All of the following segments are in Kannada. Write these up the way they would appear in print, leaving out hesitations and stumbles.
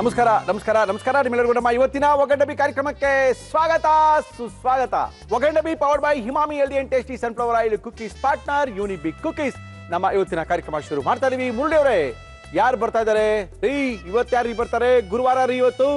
ನಮಸ್ಕಾರ ನಮಸ್ಕಾರ ನಮಸ್ಕಾರ ನಿಮ್ಮೆಲ್ಲರಿಗೂ ನಮ್ಮ ಇವತ್ತಿನ ಒಗಂಡಬಿ ಕಾರ್ಯಕ್ರಮಕ್ಕೆ ಸ್ವಾಗತ ಸುಸ್ವಾಗತ. ಒಗಂಡಬಿ powered by Himami healthy and tasty sunflower oil cookies partner Unibic cookies. ನಮ್ಮ ಇವತ್ತಿನ ಕಾರ್ಯಕ್ರಮ ಶುರು ಮಾಡ್ತಾ ಇದೀವಿ. ಮುರಳಿ ಅವರೇ, ಯಾರು ಬರ್ತಾ ಇದ್ದಾರೆ ರೀ? ಇವತ್ತು ಯಾರು ಬರ್ತಾರೆ? ಗುರುವಾರ ರೀ. ಇವತ್ತು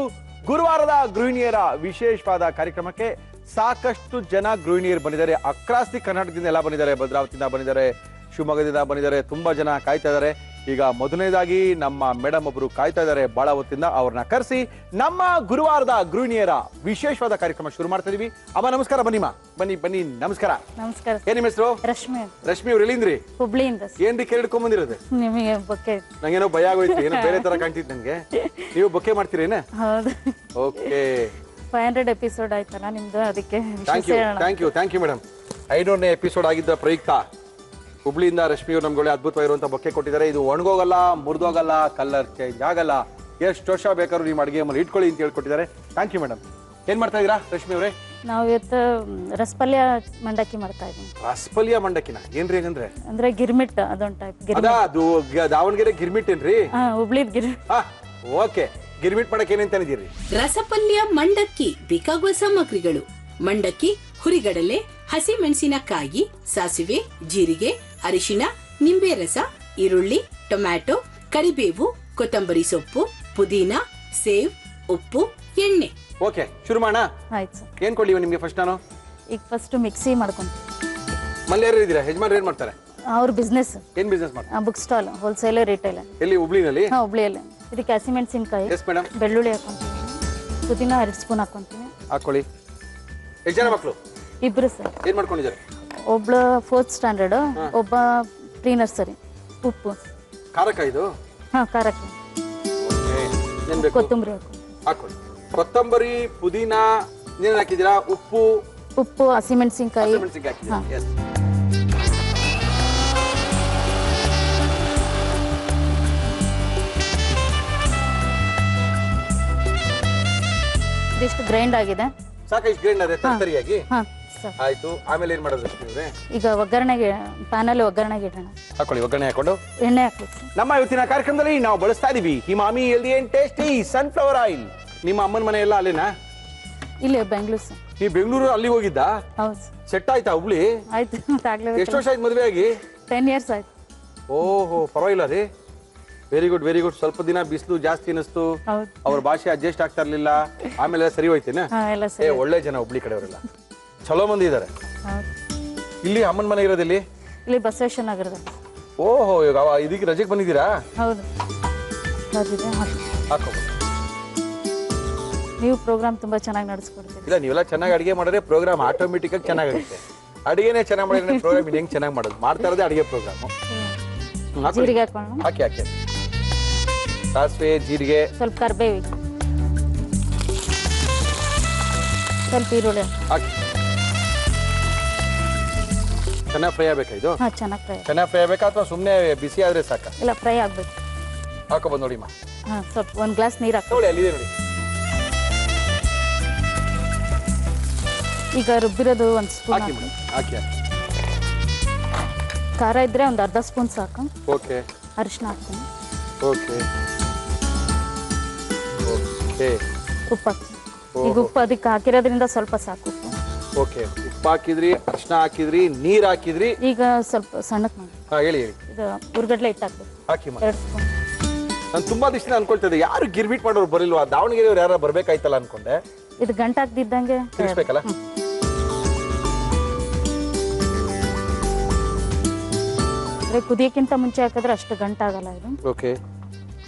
ಗುರುವಾರದ ಗೃಹಿಣಿಯರ ವಿಶೇಷವಾದ ಕಾರ್ಯಕ್ರಮಕ್ಕೆ ಸಾಕಷ್ಟು ಜನ ಗೃಹಿಣಿಯರು ಬಂದಿದ್ದಾರೆ. ಅಕ್ರಾಸ್ ದಿ ಕರ್ನಾಟಕದಿಂದ ಎಲ್ಲ ಬಂದಿದ್ದಾರೆ. ಭದ್ರಾವತಿಯಿಂದ ಬಂದಿದ್ದಾರೆ, ಶಿವಮೊಗ್ಗದಿಂದ ಬಂದಿದ್ದಾರೆ. ತುಂಬಾ ಜನ ಕಾಯ್ತಾ ಇದ್ದಾರೆ. ಈಗ ಮೊದಲನೇದಾಗಿ ನಮ್ಮ ಮೇಡಮ್ ಒಬ್ರು ಕಾಯ್ತಾ ಇದ್ದಾರೆ ಬಹಳ ಹೊತ್ತಿಂದ. ಅವ್ರನ್ನ ಕರೆಸಿ ನಮ್ಮ ಗುರುವಾರದ ಗೃಹಿಣಿಯರ ವಿಶೇಷವಾದ ಕಾರ್ಯಕ್ರಮ ಶುರು ಮಾಡ್ತಾ ಇದೀವಿ. ಅಮ್ಮ ನಮಸ್ಕಾರ. ಬನ್ನಿಮ್ಮ, ಬನ್ನಿ ಬನ್ನಿ. ನಮಸ್ಕಾರ. ನಮಸ್ಕಾರ. ಏನ್ ನಿಮ್ಮ ಹೆಸರು? ರಶ್ಮಿ. ರಶ್ಮಿ ಅವ್ರು ಎಲ್ಲಿಂದ್ರಿ? ಹುಬ್ಳಿಯಿಂದ. ಏನ್ರಿ ಕೇಳ್ಕೊಂಡ್ ಬಂದಿರೋದು? ನಿಮಗೆ ಬೊಕ್ಕೆ. ನಂಗೇನೋ ಭಯ ಆಗೋಯ್ತು, ಏನೋ ಬೇರೆ ತರ ಕಾಣ್ತಿತ್ತು ನಂಗೆ. ನೀವು ಬೊಕ್ಕೆ ಮಾಡ್ತೀರೇನ? ಹೌದು. ಓಕೆ. 500 ಎಪಿಸೋಡ್ ಆಯ್ತಲ್ಲ ನಿಮ್ದು, ಅದಕ್ಕೆ ಥ್ಯಾಂಕ್ ಯು ಮೇಡಮ್. 500ನೇ ಎಪಿಸೋಡ್ ಆಗಿದ್ದ ಪ್ರಯುಕ್ತ ಹುಬ್ಳಿಯಿಂದ ರಶ್ಮಿ ಅವರು ನಮ್ಗೆ ಅದ್ಭುತವಾಗಿರುವಂತ ಬೊಕ್ಕೆ ಕೊಟ್ಟಿದ್ದಾರೆ. ಇದು ಒಣಗೋಗಲ್ಲ, ಮುರಿದೋಗಲ್ಲ, ಕಲರ್ ಚೇಂಜ್ ಆಗಲ್ಲ, ಎಷ್ಟು ವರ್ಷ ಬೇಕಾದ್ರೂ ನೀವು ಅಡುಗೆ ಮನೆ ಇಟ್ಕೊಳ್ಳಿ ಅಂತ ಹೇಳ್ಕೊಟ್ಟಿದ್ದಾರೆ. Thank you madam. ಏನ್ ಮಾಡ್ತಾ ಇದೀರಾ ರಶ್ಮಿ ಅವರೇ? ನಾವು ಇವತ್ತು ರಸಪಲ್ಯ ಮಂಡಕ್ಕಿ ಮಾಡ್ತಾ ಇದ್ದೀವಿ. ರಸಪಲ್ಯ ಮಂಡಕ್ಕಿನ ಏನ್ರಿ? ಹಂಗಂದ್ರೆ ಅಂದ್ರೆ ಗಿರ್ಮಿಟ್, ಅದೊಂದು ಟೈಪ್. ಅದು ದಾವಣಗೆರೆ ಗಿರ್ಮಿಟ್ ಏನ್ರಿ? ಹುಬ್ಳಿದ್ ಗಿರ್ಮಿಟ್. ಓಕೆ. ಗಿರ್ಮಿಟ್ ಮಾಡಕ್ಕೆ ಏನೇನ್ ತಂದಿದ್ದೀರಿ? ರಸಪಲ್ಯ ಮಂಡಕ್ಕಿ ಬೇಕಾಗುವ ಸಾಮಗ್ರಿಗಳು: ಮಂಡಕ್ಕಿ, ಹುರಿಗಡಲೆ, ಹಸಿ ಮೆಣಸಿನಕಾಯಿ, ಸಾಸಿವೆ, ಜೀರಿಗೆ, ಅರಿಶಿನ, ನಿಂಬೆ ರಸ, ಈರುಳ್ಳಿ, ಟೊಮ್ಯಾಟೊ, ಕರಿಬೇವು, ಕೊತ್ತಂಬರಿ ಸೊಪ್ಪು, ಪುದೀನ, ಸೇವ್, ಉಪ್ಪು, ಎಣ್ಣೆ. ಓಕೆ, ಶುರು ಮಾಡೋಣ. ಆಯ್ತು ಸರ್. ಏನ್ ಕೊಡ್ಲಿ ನಿಮ್ಗೆ ಫಸ್ಟ್? ನಾನು ಈಗ ಫಸ್ಟ್ ಮಿಕ್ಸಿ ಮಾಡ್ಕೊಂತೀವಿ. ಮಲ್ಲಿ ಯಾರು ಇದ್ದೀರಾ? ಯಜಮಾನ್ರು ಏನ್ ಮಾಡ್ತಾರೆ? ಅವ್ರ ಬಿಸ್ನೆಸ್. ಏನ್ ಬಿಸ್ನೆಸ್ ಮಾಡ್ತಾರೆ? Book stall, wholesale, retail. ಎಲ್ಲಿ? ಹುಬ್ಳಿನಲ್ಲಿ? ಹುಬ್ಳಿಯಲ್ಲಿ. ಇದಕ್ಕೆ ಹಸಿ ಮೆಣಸಿನಕಾಯಿ, ಬೆಳ್ಳುಳ್ಳಿ ಹಾಕೊಂತೀವಿ, ಪುದೀನ 2 ಸ್ಪೂನ್ ಹಾಕೊಂತೀವಿ. ಹಾಕೊಳ್ಳಿ. ಎಷ್ಟು ಜನ ಮಕ್ಕಳು? ಇಬ್ರು ಸರ್. ಏನ್ ಮಾಡ್ಕೊಂಡಿದ್ದಾರೆ? ಒಬ್ಳು 4th ಸ್ಟ್ಯಾಂಡರ್ಡ್, ಒಬ್ಬ ಪ್ರೀ ನರ್ಸರಿ. ಉಪ್ಪು, ಖಾರಕ ಇದು? ಖಾರಕ್ಕೆ. ಏನ್ ಬೇಕು? ಕೊತ್ತಂಬರಿ ಹಾಕೊಳ್ಳಿ. ಕೊತ್ತಂಬರಿ, ಪುದೀನ, ಏನೇನು ಹಾಕಿದ್ದೀರಾ? ಉಪ್ಪು, ಹಸಿಮೆಣಸಿನಕಾಯಿ. ಇದಿಷ್ಟು ಗ್ರೈಂಡ್ ಆಗಿದೆ. ಸಾಕಷ್ಟು ಗ್ರೈಂಡ್ ಆಗಿದೆ ತರಿಯಾಗಿ. ಆಯ್ತು. ಆಮೇಲೆ ಏನ್ ಮಾಡೋದು? ಈಗ ಒಗ್ಗರಣೆಗೆ ಪ್ಯಾನಲ್ಲಿ ಒಗ್ಗರಣೆಗೆ ಇಡೋಣ. ಹಾಕೊಳ್ಳಿ. ಒಗ್ಗರಣೆ ಹಾಕೊಂಡು ಎಣ್ಣೆ ಹಾಕ್ಬೇಕು. ನಮ್ಮ ಇವತ್ತಿನ ಕಾರ್ಯಕ್ರಮದಲ್ಲಿ ನಾವು ಬಳಸ್ತಾ ಇದೀವಿ Himami healthy and tasty sunflower oil. ನಿಮ್ಮ ಅಮ್ಮನ ಮನೆ ಎಲ್ಲ ಅಲ್ಲೇನಾ? ಇಲ್ಲಿ ಬೆಂಗಳೂರು ಸರ್. ನೀವು ಬೆಂಗಳೂರು ಅಲ್ಲಿ ಹೋಗಿದ್ದ? ಹೌದು. ಸೆಟ್ ಆಯ್ತಾ ಹುಬ್ಳಿ? ಆಯ್ತು. ಎಷ್ಟು ವರ್ಷ ಆಯ್ತು ಮದುವೆ ಆಗಿ? 10 years ಆಯ್ತು. ಓಹೋ, ಪರವಾಗಿಲ್ಲ ರೀ. Very good very good. ಸ್ವಲ್ಪ ದಿನ ಬಿಸಿಲು ಜಾಸ್ತಿ ಅನಿಸ್ತು, ಅವ್ರ ಭಾಷೆ ಅಡ್ಜಸ್ಟ್ ಆಗ್ತಾ ಇರ್ಲಿಲ್ಲ, ಆಮೇಲೆ ಸರಿ ಹೋಯ್ತೇನೆ? ಒಳ್ಳೆ ಜನ ಹುಬ್ಳಿ ಕಡೆಯವರೆಲ್ಲ, ಚಲೋ ಮಂದಿ ಇದಾರೆ. ಇಲ್ಲಿ ಅಮ್ಮನ ಮನೆ ಇರೋದಿಲ್ಲಿ? ಇಲ್ಲಿ ಬಸವೇಶ್ವರ ನಗರದಲ್ಲಿ. ಓಹೋ, ಇದಕ್ಕೆ ರಜೆಗೆ ಬಂದಿದ್ದೀರಾ? ಹೌದು. ಹಾಕೋ. ನೀವು ಪ್ರೋಗ್ರಾಮ್ ತುಂಬಾ ಚೆನ್ನಾಗಿ ನಡೆಸ್ಕೊಡ್ತೀರಿ. ಇಲ್ಲ, ನೀವೆಲ್ಲ ಚೆನ್ನಾಗಿ ಅಡಿಗೆ ಮಾಡಿದ್ರೆ ಪ್ರೋಗ್ರಾಮ್ ಆಟೋಮೆಟಿಕ್ ಆಗಿ ಚೆನ್ನಾಗುತ್ತೆ. ಅಡಿಗೆನೇ ಚೆನ್ನಾಗಿ ಮಾಡಿದ್ರೆ ಪ್ರೋಗ್ರಾಮ್ ಹೆಂಗ್ ಚೆನ್ನಾಗಿ ಮಾಡೋದು? ಮಾಡ್ತಾ ಇರೋದೇ ಅಡಿಗೆ ಪ್ರೋಗ್ರಾಮ್. ಜೀರಿಗೆ ಹಾಕೋಣ. ಹಾಕಿ. ಸಾಸಿವೆ, ಜೀರಿಗೆ, ಸ್ವಲ್ಪ ಕರಿಬೇವು, ಸ್ವಲ್ಪ ಈರುಳ್ಳಿ ಹಾಕಿ. ಚೆನ್ನಾಗಿ ಫ್ರೈ ಆಗ್ಬೇಕಾ ಇದು? ಚೆನ್ನಾಗಿ ಫ್ರೈ ಆಗ್ಬೇಕಾ ಅಥವಾ ಸುಮ್ಮನೆ ಬಿಸಿ ಆದ್ರೆ ಸಾಕ? ಇಲ್ಲ, ಫ್ರೈ ಆಗ್ಬೇಕು. ಹಾಕೋಬಂದು ನೋಡಿ. ಸ್ವಲ್ಪ 1 ಗ್ಲಾಸ್ ನೀರು ಹಾಕೊಳ್ಳಿ. ಅಲ್ಲಿದೆ ನೋಡಿ. ಈಗ ರುಬ್ಬಿರೋದು 1 ಸ್ಪೂನ್ ಹಾಕಿ. ಖಾರ ಇದ್ರೆ ಒಂದು 1/2 ಸ್ಪೂನ್ ಸಾಕು. ಓಕೆ. ಅರಿಶಿನ ಹಾಕ್ತೀನಿ. ಓಕೆ. ಉಪ್ಪು ಹಾಕ್ತೀನಿ. ಈಗ ಉಪ್ಪು ಅದಕ್ಕೆ ಹಾಕಿರೋದ್ರಿಂದ ಸ್ವಲ್ಪ ಸಾಕು. ಓಕೆ. ಉಪ್ಪು ಹಾಕಿದ್ರಿ, ಅರಿಶಿನ ಹಾಕಿದ್ರಿ, ನೀರ್ ಹಾಕಿದ್ರಿ. ಈಗ ಸ್ವಲ್ಪ ಸಣ್ಣಕ್ಕೆ ಮಾಡಿ. ಹೇಳಿ. ಇದು ಹುರ್ಗಡ್ಲೆ ಹಿಟ್ಟು ಹಾಕ್ಬೇಕು. ಹಾಕಿ. 2 ಸ್ಪೂನ್. ನಾನು ತುಂಬಾ ದಿವಸ ಅನ್ಕೊಳ್ತಿದ್ದೆ, ಯಾರು ಗಿರ್ಮಿಟ್ ಮಾಡೋರು ಬರಲಿಲ್ವಾ? ದಾವಣಗೆರೆಯವ್ರು ಯಾರು ಬರ್ಬೇಕಾಯ್ತಲ್ಲ ಅನ್ಕೊಂಡೆ. ಇದು ಗಂಟು ಹಾಕ್ದಿದ್ದಂಗೆ ತಿರ್ಸ್ಬೇಕಲ್ಲ? ಕುದಿಯಕ್ಕಿಂತ ಮುಂಚೆ ಹಾಕಿದ್ರೆ ಅಷ್ಟು ಗಂಟಾಗಲ್ಲ ಇದು. ಓಕೆ.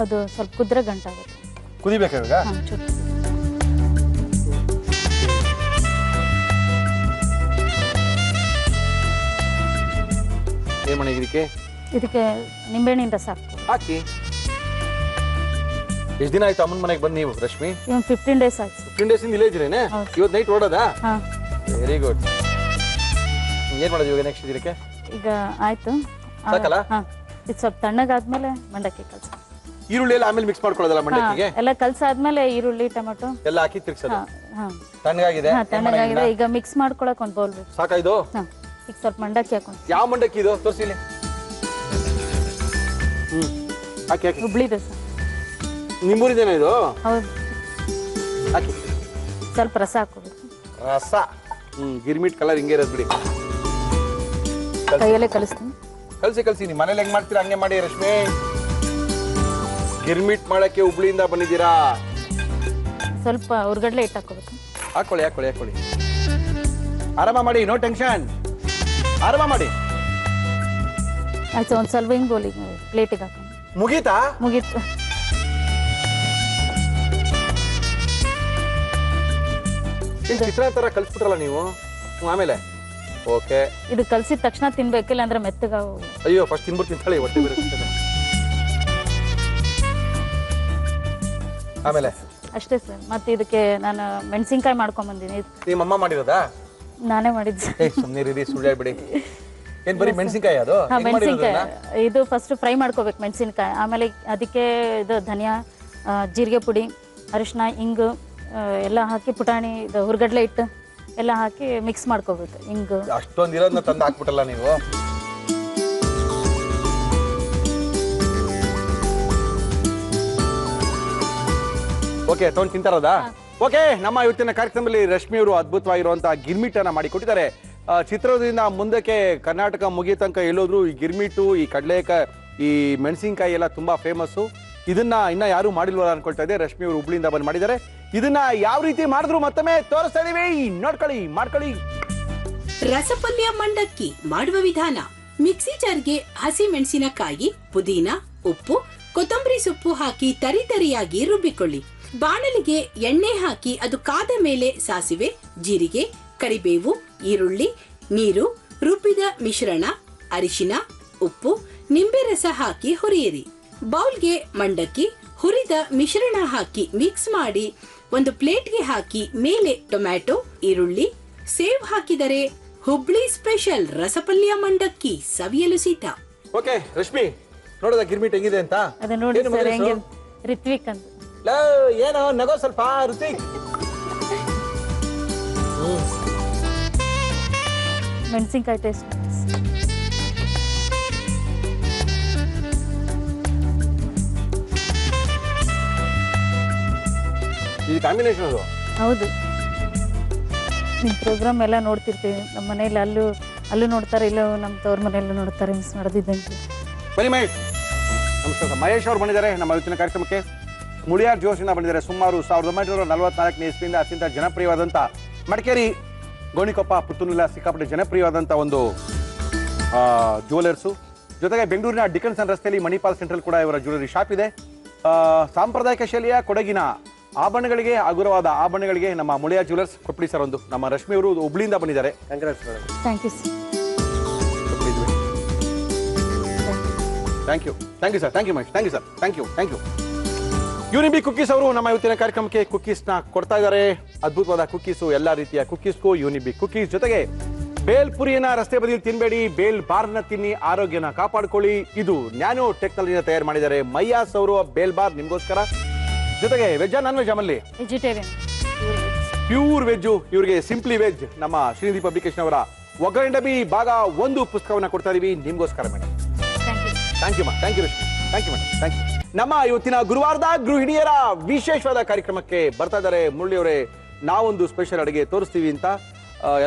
ಅದು ಸ್ವಲ್ಪ ಕುದ್ರೆ ಗಂಟಾಗುತ್ತೆ. ಕುದಿಬೇಕಾ ಇವಾಗ? ಏನ್ ಮಾಡಿ ಇದಕ್ಕೆ ನಿಂಬೆಹಣ್ಣಿನ ರಸ ಹಾಕಿ. ಎಷ್ಟು ದಿನ ಆಯ್ತು ಅಮ್ಮನ ಮನೆಗೆ ಬಂದು ನೀವು ರಶ್ಮಿ? 15 days ಆಯ್ತು. 15 days ಇಂದ ಇಲ್ಲೇ ಇದ್ದೀರೇನೆ? ಇವತ್ತು ನೈಟ್ ಹೊರಡೋದಾ? Very good. ಏನ್ ಮಾಡೋದು ಇವಾಗ ನೆಕ್ಸ್ಟ್ ಇದಕ್ಕೆ? ಈಗ ಆಯ್ತು ಸಾಕಲ್ಲ? ಇದು ಸ್ವಲ್ಪ ತಣ್ಣಗಾದ್ಮೇಲೆ ಮಂಡಕ್ಕಿ ಕಲ್ಸ. ಈರುಳ್ಳಿ ಎಲ್ಲ ಆಮೇಲೆ ಮಿಕ್ಸ್ ಮಾಡ್ಕೊಳ್ಳೋದಲ್ಲ ಮಂಡಕ್ಕಿಗೆ? ಎಲ್ಲ ಕಲ್ಸಾದ್ಮೇಲೆ ಈರುಳ್ಳಿ, ಟೊಮೆಟೊ ಎಲ್ಲ ಹಾಕಿ ತಿರ್ಗ್ಸೋದು. ತಣ್ಣಗಾಗಿದೆ? ತಣ್ಣಗಾಗಿದೆ. ಈಗ ಮಿಕ್ಸ್ ಮಾಡ್ಕೊಳಕ್ ಒಂದು ಬೌಲ್ ಬೇಕು. ಸಾಕಾ ಇದು? ಈಗ ಸ್ವಲ್ಪ ಮಂಡಕ್ಕಿ ಹಾಕೊಂಡು. ಯಾವ ಮಂಡಕ್ಕಿ ಇದು? ತೋರಿಸಿ ಇಲ್ಲಿ. ಹಾಕಿ. ಹುಬ್ಳಿದು ಸರ್. ನಿಮ್ಮೂರಿದೇನ ಇದು? ಹೌದು. ಹಾಕಿ ಸ್ವಲ್ಪ ರಸ ಹಾಕೋಬೇಕು. ರಸ. ಗಿರ್ಮಿಟ್ ಕಲರ್ ಹಿಂಗೆ ಇರೋದು ಬಿಡಿ. ಕೈಯಲ್ಲೇ ಕಲಿಸ್ತೀನಿ. ಕಲ್ಸಿ ನೀವು ಮನೇಲಿ ಹೆಂಗ್ ಮಾಡ್ತೀರಾ ಹಂಗೆ ಮಾಡಿ ರಶ್ಮಿ. ಗಿರ್ಮಿಟ್ ಮಾಡಕ್ಕೆ ಹುಬ್ಳಿಯಿಂದ ಬಂದಿದ್ದೀರಾ? ಸ್ವಲ್ಪ ಹುರ್ಗಡ್ಲೆ ಹಿಟ್ಟು ಹಾಕೋಬೇಕು. ಹಾಕೊಳ್ಳಿ. ಆರಾಮ ಮಾಡಿ, ನೋ ಟೆನ್ಷನ್, ಆರಾಮ ಮಾಡಿ. ಆಯ್ತು, ಒಂದು ಸ್ವಲ್ಪ ಹಿಂಗೆ ಗೋಲಿ ಪ್ಲೇಟಿಗೆ ಹಾಕೊಂಡು ಮುಗೀತು. ಚಿತ್ರ ತರ ಕಲ್ಸ್ಬಿಟ್ರಲ್ಲ ನೀವು. ಆಮೇಲೆ ಓಕೆ, ಇದು ಕಲ್ಸಿದ ತಕ್ಷಣ ತಿನ್ಬೇಕಿಲ್ಲ ಅಂದ್ರೆ ಮೆತ್ತಗ. ಅಯ್ಯೋ, ಫಸ್ಟ್ ತಿನ್ಬಿಟ್ಟು ತಿಂತಾಳೆ, ಹೊಟ್ಟೆ ಬರುತ್ತೆ. ಆಮೇಲೆ ಅಷ್ಟೇ ಸರ್. ಮತ್ತೆ ಇದಕ್ಕೆ ನಾನು ಮೆಣಸಿನ್ಕಾಯಿ ಮಾಡ್ಕೊಂಡ್ ಬಂದೀನಿ. ನಿಮ್ಮ ಅಮ್ಮ ಮಾಡಿರೋದಾ? ನಾನೇ ಮಾಡಿದ್ದೆ. ಸುಮ್ಮನೆ ಸುಳ್ಳು ಹೇಳ್ಬಿಡಿ. ಏನ್ ಬರೀ ಮೆಣಸಿನ್ಕಾಯಿ? ಅದು ಮೆಣಸಿನ್ಕಾಯಿ ಇದು ಫಸ್ಟ್ ಫ್ರೈ ಮಾಡ್ಕೋಬೇಕು ಮೆಣಸಿನ್ಕಾಯಿ. ಆಮೇಲೆ ಅದಕ್ಕೆ ಇದು ಧನಿಯಾ, ಜೀರಿಗೆ ಪುಡಿ, ಅರಿಶಿನ, ಇಂಗು ಎಲ್ಲ ಹಾಕಿ ಪುಟಾಣಿ, ಇದು ಹುರ್ಗಡ್ಲೆ ಹಿಟ್ಟು ಎಲ್ಲ ಹಾಕಿ ಮಿಕ್ಸ್ ಮಾಡ್ಕೋಬೇಕು. ಇಂಗು ಅಷ್ಟೊಂದು ಇರೋದನ್ನ ತಂದು ಹಾಕ್ಬಿಟ್ಟಲ್ಲ ನೀವು. ಓಕೆ, ತಗೊಂಡು ತಿಂತಾರದಾ? ಓಕೆ, ನಮ್ಮ ಇವತ್ತಿನ ಕಾರ್ಯಕ್ರಮದಲ್ಲಿ ರಶ್ಮಿ ಅವರು ಅದ್ಭುತವಾಗಿರುವಂತಹ ಗಿರ್ಮಿಟ್ ಅನ್ನ ಮಾಡಿ ಕೊಟ್ಟಿದ್ದಾರೆ. ಚಿತ್ರದಿಂದ ಮುಂದಕ್ಕೆ ಕರ್ನಾಟಕ ಮುಗಿಯ ತನಕ ಎಲ್ಲೋದ್ರು ಈ ಗಿರ್ಮಿಟು, ಈ ಕಡಲೆಕಾಯಿ, ಈ ಮೆಣಸಿನ್ಕಾಯಿ ಎಲ್ಲ ತುಂಬಾ ಫೇಮಸ್ಸು. ಇದನ್ನ ಇನ್ನ ಯಾರು ಮಾಡಿಲ್ವಲ್ಲ ಅನ್ಕೊಳ್ತಾ ಇದೆ. ರಶ್ಮಿ ಅವರು ಹುಬ್ಳಿಯಿಂದ ಬಂದು ಮಾಡಿದ್ದಾರೆ. ಇದನ್ನ ಯಾವ ರೀತಿ ಮಾಡಿದ್ರು ಮತ್ತೊಮ್ಮೆ ತೋರಿಸ್ತಾ ಇದೀವಿ, ನೋಡ್ಕೊಳ್ಳಿ, ಮಾಡ್ಕೊಳ್ಳಿ. ರಸಪಲ್ಯ ಮಂಡಕ್ಕಿ ಮಾಡುವ ವಿಧಾನ: ಮಿಕ್ಸಿ ಜಾರ್ಗೆ ಹಸಿ ಮೆಣಸಿನಕಾಯಿ, ಪುದೀನ, ಉಪ್ಪು, ಕೊತ್ತಂಬರಿ ಸೊಪ್ಪು ಹಾಕಿ ತರಿತರಿಯಾಗಿ ರುಬ್ಬಿಕೊಳ್ಳಿ. ಬಾಣಲಿಗೆ ಎಣ್ಣೆ ಹಾಕಿ ಅದು ಕಾದ ಮೇಲೆ ಸಾಸಿವೆ, ಜೀರಿಗೆ, ಕರಿಬೇವು, ಈರುಳ್ಳಿ, ನೀರು, ರುಬ್ಬಿದ ಮಿಶ್ರಣ, ಅರಿಶಿನ, ಉಪ್ಪು, ನಿಂಬೆ ರಸ ಹಾಕಿ ಹುರಿಯಿರಿ. ಬೌಲ್ಗೆ ಮಂಡಕ್ಕಿ, ಹುರಿದ ಮಿಶ್ರಣ ಹಾಕಿ ಮಿಕ್ಸ್ ಮಾಡಿ ಒಂದು ಪ್ಲೇಟ್ಗೆ ಹಾಕಿ ಮೇಲೆ ಟೊಮ್ಯಾಟೊ, ಈರುಳ್ಳಿ, ಸೇವ್ ಹಾಕಿದರೆ ಹುಬ್ಳಿ ಸ್ಪೆಷಲ್ ರಸಪಲ್ಯ ಮಂಡಕ್ಕಿ ಸವಿಯಲು ಸಿದ್ಧ. ಓಕೆ ರಶ್ಮಿ, ನೋಡೋದ ಗಿರ್ಮಿಟ್ ಹೆಂಗಿದೆ ಅಂತ? ಅದ ನೋಡಿ ಸರ್, ಹೆಂಗೆ ರಿತ್ವಿಕ್ ಅಂತ. ಏನೋ ನಗೋ ಸ್ವಲ್ಪ ಋತಿಕ್. ಮೆಣಸಿನ್ಕಾಯಿ ಟೇಸ್ಟ್. ಇದು ಕಾಂಬಿನೇಷನ್ ಅದು. ಹೌದು, ನಿಮ್ಮ ಪ್ರೋಗ್ರಾಮ್ ಎಲ್ಲ ನೋಡ್ತಿರ್ತೀವಿ. ನಮ್ಮ ಮನೇಲಿ ಅಲ್ಲೂ ನೋಡ್ತಾರೆ, ಇಲ್ಲ ನಮ್ಮ ತವ್ರ ಮನೆಯಲ್ಲೂ ನೋಡ್ತಾರೆ. ಮಿಸ್ ಮಾಡೋದಿದ್ದಂಗೆ. ಬನ್ನಿ ಮಹೇಶ್. ನಮಸ್ಕಾರ. ಮಹೇಶ್ ಅವರು ಬಂದಿದ್ದಾರೆ ನಮ್ಮ ಇವತ್ತಿನ ಕಾರ್ಯಕ್ರಮಕ್ಕೆ. ಮುಳಿಯಾರ್ ಜೋಶಿಂದ ಬಂದಿದ್ದಾರೆ. ಸುಮಾರು 1944ನೇ ಇಸ್ವಿಯಿಂದ ಅತ್ಯಂತ ಜನಪ್ರಿಯವಾದಂಥ ಮಡಿಕೇರಿ, ಗೋಣಿಕೊಪ್ಪ, ಪುತ್ತೂರಿನ ಸಿಕ್ಕಾಪಟ್ಟೆ ಜನಪ್ರಿಯವಾದಂಥ ಒಂದು ಜ್ಯುವೆಲರ್ಸು. ಜೊತೆಗೆ ಬೆಂಗಳೂರಿನ ಡಿಕನ್ಸನ್ ರಸ್ತೆಯಲ್ಲಿ ಮಣಿಪಾಲ್ ಸೆಂಟ್ರಲ್ ಕೂಡ ಇವರ ಜ್ಯುವೆಲರಿ ಶಾಪ್ ಇದೆ. ಸಾಂಪ್ರದಾಯಿಕ ಶೈಲಿಯ ಕೊಡಗಿನ ಆಭರಣಗಳಿಗೆ, ಹಗುರವಾದ ಆಭರಣಗಳಿಗೆ ನಮ್ಮ ಮುಳಿಯಾರ್ ಜ್ಯುವೆಲರ್ಸ್ ಕೊಟ್ಬಿಡಿ ಸರ್. ಒಂದು ನಮ್ಮ ರಶ್ಮಿ ಅವರು ಹುಬ್ಳಿಯಿಂದ ಬಂದಿದ್ದಾರೆ. Thank you sir. Thank you sir. Thank you Mahesh. Thank you sir. Thank you. Unibic cookies ಅವರು ನಮ್ಮ ಇವತ್ತಿನ ಕಾರ್ಯಕ್ರಮಕ್ಕೆ ಕುಕ್ಕೀಸ್ನ ಕೊಡ್ತಾ ಇದ್ದಾರೆ. ಅದ್ಭುತವಾದ ಕುಕ್ಕೀಸು, ಎಲ್ಲ ರೀತಿಯ ಕುಕ್ಕೀಸ್ಗೂ ಯುನಿಬಿ ಕುಕ್ಕೀಸ್. ಜೊತೆಗೆ ಬೇಲ್ಪುರಿಯನ್ನ ರಸ್ತೆ ಬದಿಯಲ್ಲಿ ತಿನ್ಬೇಡಿ, ಬೇಲ್ ಬಾರ್ನ ತಿನ್ನಿ, ಆರೋಗ್ಯನ ಕಾಪಾಡ್ಕೊಳ್ಳಿ. ಇದು ನ್ಯಾನೋ ಟೆಕ್ನಾಲಜಿನ ತಯಾರು ಮಾಡಿದ್ದಾರೆ ಮೈಯಾಸ್ ಅವರು. ಬೇಲ್ ಬಾರ್ ನಿಮ್ಗೋಸ್ಕರ. ಜೊತೆಗೆ ವೆಜ್ಜಾ ನಾನ್ ವೆಜ್? ಆಮಲ್ಲಿ ವೆಜಿಟೇರಿಯನ್, ಪ್ಯೂರ್ ವೆಜ್. ಇವರಿಗೆ ಸಿಂಪ್ಲಿ ವೆಜ್ ನಮ್ಮ ಶ್ರೀನಿಧಿ ಪಬ್ಲಿಕೇಶನ್ ಅವರ ಒಗ್ಗರಣೆ ಡಬ್ಬಿ ಭಾಗ 1 ಪುಸ್ತಕವನ್ನ ಕೊಡ್ತಾ ಇದೀವಿ ನಿಮ್ಗೋಸ್ಕರ madam. Thank you ma'am. Thank you Rashmi. Thank you madam. Thank you. ನಮ್ಮ ಇವತ್ತಿನ ಗುರುವಾರದ ಗೃಹಿಣಿಯರ ವಿಶೇಷವಾದ ಕಾರ್ಯಕ್ರಮಕ್ಕೆ ಬರ್ತಾ ಇದ್ದಾರೆ ಮುರಳಿಯವರೇ. ನಾವೊಂದು ಸ್ಪೆಷಲ್ ಅಡುಗೆ ತೋರಿಸ್ತೀವಿ ಅಂತ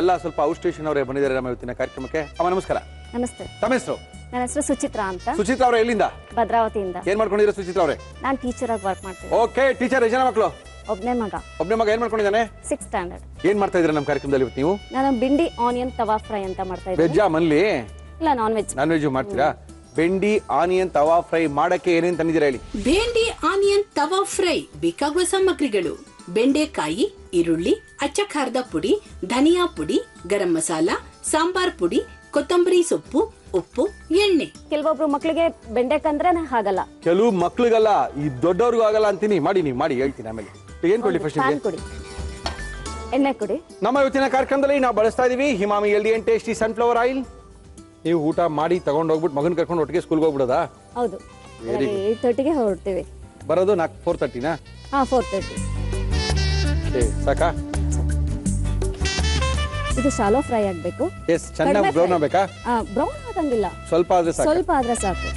ಎಲ್ಲ ಸ್ವಲ್ಪ ಔಟ್ಸ್ಟೇಷನ್ ಅವರೇ ಬಂದಿದ್ದಾರೆ ನಮ್ಮ ಇವತ್ತಿನ ಕಾರ್ಯಕ್ರಮಕ್ಕೆ. ಅಮ್ಮ ನಮಸ್ಕಾರ. ನಮಸ್ತೆ. ತಮ್ಮ ಹೆಸರು? ನನ್ನ ಹೆಸರು ಸುಚಿತ್ರಾ ಅಂತ. ಸುಚಿತ್ರಾ ಅವರೇ, ಎಲ್ಲಿಂದ? ಭದ್ರಾವತಿಯಿಂದ. ಏನ್ ಮಾಡ್ಕೊಂಡಿದ್ದೀರಾ ಸುಚಿತ್ರಾ ಅವರೇ? ನಾನು ಟೀಚರ್ ಆಗಿ ವರ್ಕ್ ಮಾಡ್ತೀನಿ. Okay, teacher. ಎಷ್ಟು ಜನ ಮಕ್ಕಳು? ಒಬ್ಬನೇ ಮಗ. ಏನ್ ಮಾಡ್ಕೊಂಡಿದ್ದಾನೆ? 6th standard. ಏನ್ ಮಾಡ್ತಾ ಇದ್ದೀರಾ ನಮ್ಮ ಕಾರ್ಯಕ್ರಮದಲ್ಲಿ ಇವತ್ತು ನೀವು? ನಾನು ಬೆಂಡಿ ಆನಿಯನ್ ತವಾ ಫ್ರೈ ಅಂತ ಮಾಡ್ತಾ ಇದ್ದೀನಿ. ವೆಜ್ಜಾ ಮನ್ಲಿ? ಇಲ್ಲ, ನಾನ್ ವೆಜ್. ನಾನ್ ವೆಜ್ ಮಾಡ್ತೀರಾ? ಬೆಂಡಿ ಆನಿಯನ್ ತವಾ ಫ್ರೈ ಮಾಡಕ್ಕೆ ಏನೇನ್ ತಂದಿದ್ದೀರಾ ಹೇಳಿ? ಬೆಂಡಿ ಆನಿಯನ್ ತವಾ ಫ್ರೈ ಬೇಕಾಗುವ ಸಾಮಗ್ರಿಗಳು: ಬೆಂಡೆಕಾಯಿ, ಈರುಳ್ಳಿ, ಅಚ್ಚ ಖಾರದ ಪುಡಿ, ಧನಿಯಾ ಪುಡಿ, ಗರಂ ಮಸಾಲ, ಸಾಂಬಾರ್ ಪುಡಿ, ಕೊತ್ತಂಬರಿ ಸೊಪ್ಪು, ಉಪ್ಪು, ಎಣ್ಣೆ. ಕೆಲವೊಬ್ರು ಮಕ್ಕಳಿಗೆ ಬೆಂಡೆಕಂದ್ರೆ ಆಗಲ್ಲ, ಕೆಲವು ಮಕ್ಳಿಗಲ್ಲ, ಈ ದೊಡ್ಡವ್ರಿಗೂ ಆಗಲ್ಲ ಅಂತೀನಿ. ನೀವು ಮಾಡಿ ಹೇಳ್ತೀನಿ ಆಮೇಲೆ. ಏನ್ ಕೊಡಿ ಫಸ್ಟ್? ಕೊಡಿ, ಎಣ್ಣೆ ಕೊಡಿ. ನಮ್ಮ ಇವತ್ತಿನ ಕಾರ್ಯಕ್ರಮದಲ್ಲಿ ನಾವು ಬಳಸ್ತಾ ಇದೀವಿ Himami healthy and tasty sunflower oil. ನೀವು ಊಟ ಮಾಡಿ ತಗೊಂಡು ಹೋಗ್ಬಿಟ್ಟು ಮಗನ್ ಕರ್ಕೊಂಡು ಒಟ್ಟಿಗೆ ಸ್ಕೂಲ್ಗೆ ಹೋಗ್ಬಿಡೋದಾ? ಹೌದು, 8:30ಗೆ ಹೊರಡ್ತೀವಿ. ಬರೋದು 4:30ನಾ? 4:30. ಸಾಕಾ? ಇದು ಶಾಲೋ ಫ್ರೈ ಆಗ್ಬೇಕು. ಚೆನ್ನಾಗಿ ಬ್ರೌನ್ ಆಗ್ಬೇಕಾ? ಬ್ರೌನ್ ಆಗಂಗಿಲ್ಲ, ಸ್ವಲ್ಪ ಆದ್ರೆ ಸಾಕು.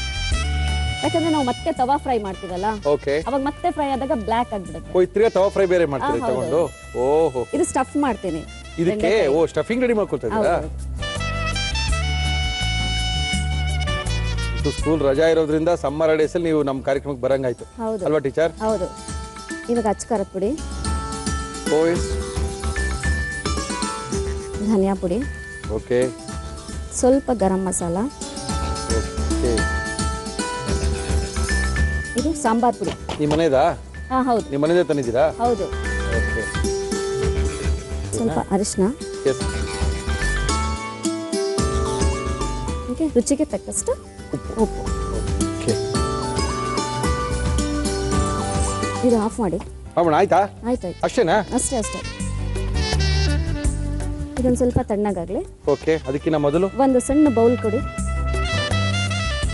ಯಾಕಂದ್ರೆ ನಾವು ಮತ್ತೆ ತವಾ ಫ್ರೈ ಮಾಡ್ತೀವಲ್ಲ, ಓಕೆ. ಅವಾಗ ಮತ್ತೆ ಫ್ರೈ ಆದಾಗ ಬ್ಲ್ಯಾಕ್ ಆಗ್ಬಿಡುತ್ತೆ. ಓ ತಿರ್ಗಾ ತವಾ ಫ್ರೈ ಬೇರೆ ಮಾಡ್ತೀರಿ ಹೌದು. ತಗೊಂಡು? ಓಹೋ. ಇದು ಸ್ಟಫ್ ಮಾಡ್ತೀನಿ ಇದಕ್ಕೆ ಸ್ಟಫಿಂಗ್ ರೆಡಿ ಮಾಡ್ಕೊಳ್ತಾ ಇದ್ದೀರಾ? ಸ್ಕೂಲ್ ರಜಾ ಇರೋದ್ರಿಂದ ಸಮ್ಮರ್ ಡೇಸ್ ಅಲ್ಲಿ ನೀವು ನಮ್ಮ ಕಾರ್ಯಕ್ರಮಕ್ಕೆ ಬರಂಗಾಯ್ತು ಅಲ್ವಾ ಟೀಚರ್? ಹೌದು. ಇವಾಗ ಅಚ್ಚ ಖಾರದ ಪುಡಿ, ಧನಿಯಾ ಪುಡಿ, ಓಕೆ, ಸ್ವಲ್ಪ ಗರಂ ಮಸಾಲ, ಓಕೆ. ಇದು ಸಾಂಬಾರ್ ಪುಡಿ. ನಿಮ್ಮ ಮನೆದಾ? ಹೌದು. ನಿಮ್ಮ ಮನೆದೇ ತಂದಿದ್ದೀರಾ? ಹೌದು. ಓಕೆ. ಸ್ವಲ್ಪ ಅರಿಶಿನ, ಎಸ್. ಓಕೆ, ರುಚಿಗೆ ತಕ್ಕಷ್ಟು ಉಪ್ಪು. ಓಕೆ. ಇದು ಆಫ್ ಮಾಡಿ. ಆಯ್ತಾ? ಆಯ್ತು. ಅಷ್ಟೇನಾ? ಅಷ್ಟೇ. ಇದೊಂದು ಸ್ವಲ್ಪ ತಣ್ಣಗಾಗ್ಲಿ. ಓಕೆ. ಅದಕ್ಕಿಂತ ಮೊದಲು ಒಂದು ಸಣ್ಣ ಬೌಲ್ ಕೊಡಿ.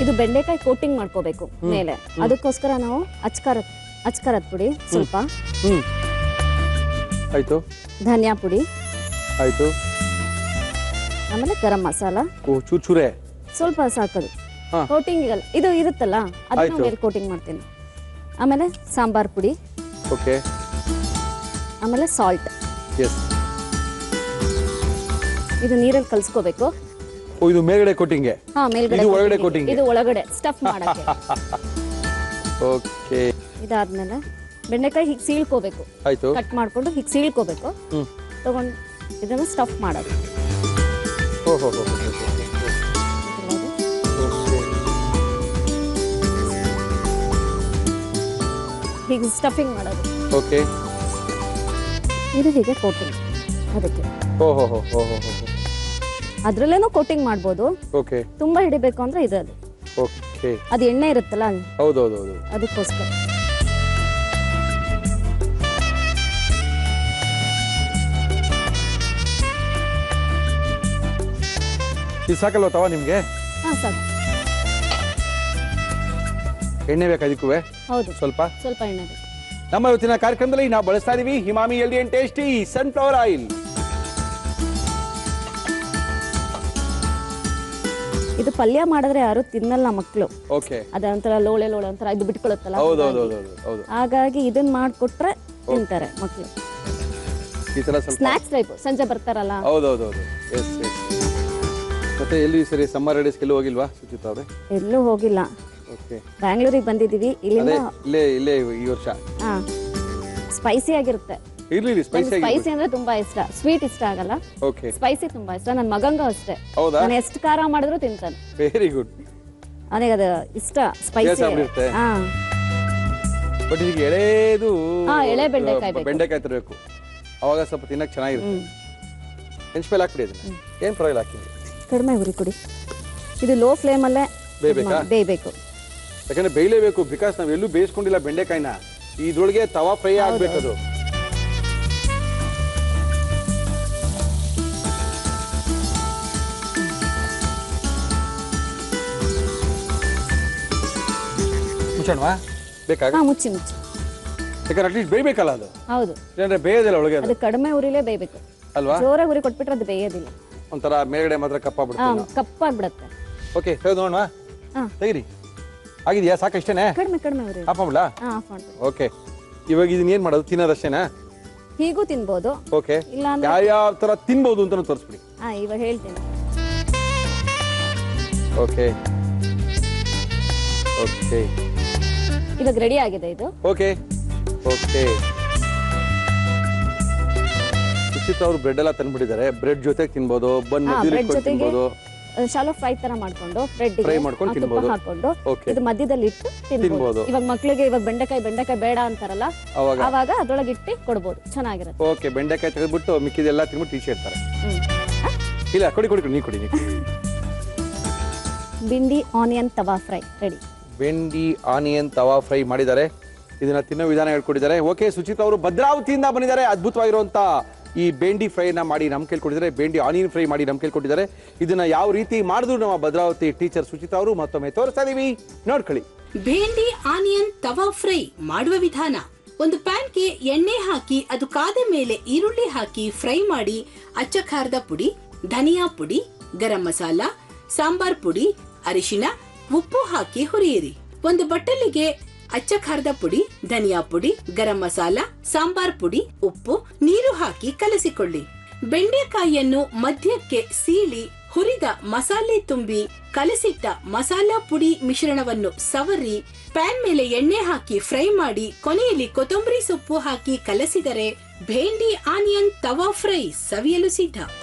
ಇದು ಬೆಂಡೆಕಾಯಿ ಕೋಟಿಂಗ್ ಮಾಡ್ಕೋಬೇಕು ಮೇಲೆ, ಅದಕ್ಕೋಸ್ಕರ ನಾವು ಅಚ್ಕಾರದ ಪುಡಿ ಸ್ವಲ್ಪ, ಆಯ್ತು, ಧನಿಯಾ ಪುಡಿ ಆಯ್ತು, ಆಮೇಲೆ ಗರಂ ಮಸಾಲ ಚೂರೇ ಸ್ವಲ್ಪ ಸಾಕದು ಕೋಟಿಂಗ್. ಇದು ಇರುತ್ತಲ್ಲ ಅದನ್ನ ಮೇಲೆ ಕೋಟಿಂಗ್ ಮಾಡ್ತೀನಿ. ಆಮೇಲೆ ಸಾಂಬಾರ್ ಪುಡಿ, ಓಕೆ, ಆಮೇಲೆ ಸಾಲ್ಟ್. ಎಸ್. ಇದು ನೀರಲ್ಲಿ ಕಲ್ಸ್ಕೋಬೇಕು. ಇದು ಮೇಲ್ಗಡೆ ಕೋಟಿಂಗ್. ಮೇಲ್ಗಡೆ, ಇದು ಒಳಗಡೆ ಕೋಟಿಂಗ್. ಇದು ಒಳಗಡೆ ಸ್ಟಫ್ ಮಾಡಕ್ಕೆ. ಓಕೆ. ಇದಾದ್ಮೇಲೆ ಬೆಂಡೆಕಾಯಿ ಹೀಗೆ ಸೀಳ್ಕೋಬೇಕು. ಆಯ್ತು. ಕಟ್ ಮಾಡ್ಕೊಂಡು ಹೀಗೆ ಸೀಳ್ಕೋಬೇಕು. ತಗೊಂಡು ಇದನ್ನ ಸ್ಟಫ್ ಮಾಡೋದು. ಓಹೋ. ಹೀಗೆ ಸ್ಟಫಿಂಗ್ ಮಾಡೋದು. ಓಕೆ. ಇದು ಹೀಗೆ ಕೋಟಿಂಗ್ ಅದಕ್ಕೆ. ಓಹೋ. ಅದ್ರಲ್ಲೇನೋ ಕೋಟಿಂಗ್ ಮಾಡ್ಬೋದು. ಓಕೆ. ತುಂಬಾ ಹಿಡಿಬೇಕು ಅಂದ್ರೆ ಇದು ಅದು. ಓಕೆ. ಅದು ಎಣ್ಣೆ ಇರುತ್ತಲ್ಲ, ಹೌದು, ಅದಕ್ಕೋಸ್ಕರ. ಇದು ಸಾಕಲ್ವ ತವಾ ನಿಮ್ಗೆ? ಸಾಕು. ಎಣ್ಣೆ ಬೇಕಾ ಇದಕ್ಕೂ? ಹೌದು, ಸ್ವಲ್ಪ ಎಣ್ಣೆ ಬೇಕು. ನಮ್ಮ ಇವತ್ತಿನ ಕಾರ್ಯಕ್ರಮದಲ್ಲಿ ನಾವು ಬಳಸ್ತಾ ಇದೀವಿ Himami healthy and tasty sunflower oil. ಇದು ಪಲ್ಯ ಮಾಡಿದ್ರೆ ಯಾರು ತಿನ್ನಲ್ಲ ಮಕ್ಕಳು. ಓಕೆ. ಅದಂತರ ಲೋಳೆ ಅಂತರ ಇದು ಬಿಟ್ಕೊಳ್ಳುತ್ತಲ್ಲ, ಹೌದು. ಹಾಗಾಗಿ ಇದನ್ನ ಮಾಡ್ಕೊಟ್ರೆ ತಿಂತಾರೆ ಮಕ್ಕಳು. ಈ ತರ ಸ್ವಲ್ಪ ಸ್ನಾಕ್ಸ್ ಟೈಪ್ ಸಂಜೆ ಬರ್ತಾರಲ್ಲ. ಹೌದು. ಎಸ್. ಮತ್ತೆ ಎಲ್ಲಿ ಸರಿ ಸಮ್ಮರ್ ಡೇಸ್ ಎಲ್ಲೂ ಹೋಗಿಲ್ವಾ ಸುಚಿತಾ ಅವರೇ? ಎಲ್ಲೂ ಹೋಗಿಲ್ಲ. ಓಕೆ. ಬ್ಯಾಂಗ್ಳೂರಿಗೆ ಬಂದಿದ್ದೀವಿ. ಇಲ್ಲಿಂದ ಇಲ್ಲೇ ಈ ವರ್ಷ. ಸ್ಪೈಸಿ ಆಗಿರುತ್ತೆ. ಇರ್ಲಿ ಸ್ಪೈಸಿ ಅಂದ್ರೆ ತುಂಬಾ ಇಷ್ಟ. ಸ್ವೀಟ್ ಇಷ್ಟ ಆಗಲ್ಲ, ಸ್ಪೈಸಿ ತುಂಬಾ ಇಷ್ಟ. ನನ್ನ ಮಗಂಗೂ ಅಷ್ಟೇ. ನಾನು ಎಷ್ಟು ಖಾರ ಮಾಡಿದ್ರು ತಿಂತಾನೆ. Very good. ನನಗೆ ಅದು ಇಷ್ಟ, ಸ್ಪೈಸಿ. ಬಟ್ ಈಗ ಎಳೆದು ಎಳೆ ಬೆಂಡೆಕಾಯಿ ತರಬೇಕು, ಅವಾಗ ಸ್ವಲ್ಪ ತಿನ್ನಕ್ಕೆ ಚೆನ್ನಾಗಿರುತ್ತೆ. ಹೆಂಚ್ಮೇಲೆ ಹಾಕ್ಬಿಡಿ ಅದನ್ನ, ಏನು ಪರವಾಗಿಲ್ಲ ಹಾಕಿ. ಕಡಿಮೆ ಉರಿ ಕೊಡಿ. ಇದು ಲೋ ಫ್ಲೇಮಲ್ಲೇ ಬೇಯಬೇಕು. ಯಾಕಂದ್ರೆ ಬೇಯಲೇಬೇಕು, ಬಿಕಾಸ್ ನಾವು ಎಲ್ಲೂ ಬೇಯಿಸ್ಕೊಂಡಿಲ್ಲ ಬೆಂಡೆಕಾಯಿನ. ಇದ್ರೊಳಗೆ ತವಾ ಫ್ರೈ ಆಗ್ಬೇಕದು. ಮುಚ್ಚೋಣವಾ? ಬೇಕಾಗ ಮುಚ್ಚಿ. ಯಾಕಂದ್ರೆ ಅಟ್ಲೀಸ್ಟ್ ಬೇಯಬೇಕಲ್ಲ ಅದು. ಹೌದು. ಇಲ್ಲಾಂದ್ರೆ ಬೇಯೋದಿಲ್ಲ ಒಳಗೆ. ಅದು ಕಡಿಮೆ ಉರಿಲೇ ಬೇಯಬೇಕು ಅಲ್ವಾ? ಜೋರಾಗಿ ಉರಿ ಕೊಟ್ಬಿಟ್ರೆ ಅದು ಬೇಯೋದಿಲ್ಲ. ಒಂಥರ ಮೇಲ್ಗಡೆ ಮಾತ್ರ ಕಪ್ಪಾಗ್ಬಿಡುತ್ತೆ. ಓಕೆ, ತೆಗೆದು ನೋಡೋಣ. ತೆಗಿರಿ. ಆಗಿದೆಯಾ? ಸಾಕಷ್ಟೇನೆ? ಕಡಿಮೆ ಉರಿ. ಆಫ್ ಮಾಡ್ಲಾ? ಆಫ್ ಮಾಡ್ತೀನಿ. ಓಕೆ. ಇವಾಗ ಇದನ್ನ ಏನ್ ಮಾಡೋದು? ತಿನ್ನೋದಷ್ಟೇನಾ? ಹೀಗೂ ತಿನ್ಬೋದು. ಓಕೆ. ಯಾವ ತರ ತಿನ್ಬೋದು ಅಂತ ತೋರಿಸ್ಬಿಡಿ. ಇವಾಗ ಹೇಳ್ತೀನಿ. ಓಕೆ. ಇವಾಗ ರೆಡಿ ಆಗಿದೆ ಇದು. ಓಕೆ. ಸುಚಿತಾ ಅವರು ಬ್ರೆಡ್ ಎಲ್ಲ ತಂದ್ಬಿಟ್ಟಿದ್ದಾರೆ. ಬ್ರೆಡ್ ಜೊತೆಗೆ ತಿನ್ಬೋದು, ಬನ್ ಮಧ್ಯದಲ್ಲಿ ತಿನ್ಬೋದು. ಶಾಲೋ ಫ್ರೈ ತರ ಮಾಡ್ಕೊಂಡು ಬ್ರೆಡ್ ಫ್ರೈ ಮಾಡ್ಕೊಂಡು ತಿನ್ಬೋದು. ಹಾಕೊಂಡು ಇದು ಮಧ್ಯದಲ್ಲಿ ಇಟ್ಟು ತಿನ್ಬೋದು. ಇವಾಗ ಮಕ್ಕಳಿಗೆ ಬೆಂಡೆಕಾಯಿ ಬೇಡ ಅಂತಾರಲ್ಲ, ಅವಾಗ ಅದ್ರೊಳಗೆ ಇಟ್ಟು ಕೊಡ್ಬೋದು, ಚೆನ್ನಾಗಿರುತ್ತೆ. ಓಕೆ. ಬೆಂಡೆಕಾಯಿ ತೆಗೆದ್ಬಿಟ್ಟು ಮಿಕ್ಕಿದೆಲ್ಲ ತಿನ್ಬಿಟ್ಟು ಟೀ ಇರ್ತಾರೆ. ಇಲ್ಲ, ಕೊಡಿ ನೀ ಕೊಡಿ. ಬಿಂಡಿ ಆನಿಯನ್ ತವಾ ಫ್ರೈ ರೆಡಿ. ಬೆಂಡಿ ಆನಿಯನ್ ತವಾ ಫ್ರೈ ಮಾಡಿದ್ದಾರೆ. ಇದನ್ನ ತಿನ್ನೋ ವಿಧಾನ ಹೇಳ್ಕೊಟ್ಟಿದ್ದಾರೆ. ಓಕೆ. ಸುಚಿತಾ ಅವರು ಭದ್ರಾವತಿಯಿಂದ ಬಂದಿದ್ದಾರೆ. ಅದ್ಭುತವಾಗಿರುವಂತ ಈ ಬೆಂಡಿ ಫ್ರೈನ ಮಾಡಿ ನಮ್ ಕೇಳ್ಕೊಟ್ಟಿದ್ದಾರೆ. ಬೆಂಡಿ ಆನಿಯನ್ ಫ್ರೈ ಮಾಡಿ ನಮ್ ಕೇಳ್ಕೊಟ್ಟಿದ್ದಾರೆ. ಇದನ್ನ ಯಾವ ರೀತಿ ಮಾಡಿದ್ರು ನಮ್ಮ ಭದ್ರಾವತಿ ಟೀಚರ್ ಸುಚಿತಾ ಅವರು ಮತ್ತೊಮ್ಮೆ ತೋರಿಸ್ತಾ ಇದೀವಿ, ನೋಡ್ಕೊಳ್ಳಿ. ಬೆಂಡಿ ಆನಿಯನ್ ತವಾ ಫ್ರೈ ಮಾಡುವ ವಿಧಾನ: ಒಂದು ಪ್ಯಾನ್ಗೆ ಎಣ್ಣೆ ಹಾಕಿ ಅದು ಕಾದ ಮೇಲೆ ಈರುಳ್ಳಿ ಹಾಕಿ ಫ್ರೈ ಮಾಡಿ ಅಚ್ಚ ಖಾರದ ಪುಡಿ, ಧನಿಯಾ ಪುಡಿ, ಗರಂ ಮಸಾಲ, ಸಾಂಬಾರ್ ಪುಡಿ, ಅರಿಶಿನ, ಉಪ್ಪು ಹಾಕಿ ಹುರಿಯಿರಿ. ಒಂದು ಬಟ್ಟಲಿಗೆ ಅಚ್ಚ ಖಾರದ ಪುಡಿ, ಧನಿಯಾ ಪುಡಿ, ಗರಂ ಮಸಾಲ, ಸಾಂಬಾರ್ ಪುಡಿ, ಉಪ್ಪು, ನೀರು ಹಾಕಿ ಕಲಸಿಕೊಳ್ಳಿ. ಬೆಂಡೆಕಾಯಿಯನ್ನು ಮಧ್ಯಕ್ಕೆ ಸೀಳಿ ಹುರಿದ ಮಸಾಲೆ ತುಂಬಿ ಕಲಸಿಟ್ಟ ಮಸಾಲಾ ಪುಡಿ ಮಿಶ್ರಣವನ್ನು ಸವರಿ ಪ್ಯಾನ್ ಮೇಲೆ ಎಣ್ಣೆ ಹಾಕಿ ಫ್ರೈ ಮಾಡಿ ಕೊನೆಯಲ್ಲಿ ಕೊತ್ತಂಬರಿ ಸೊಪ್ಪು ಹಾಕಿ ಕಲಸಿದರೆ ಭೇಂಡಿ ಆನಿಯನ್ ತವಾ ಫ್ರೈ ಸವಿಯಲು ಸಿದ್ಧ.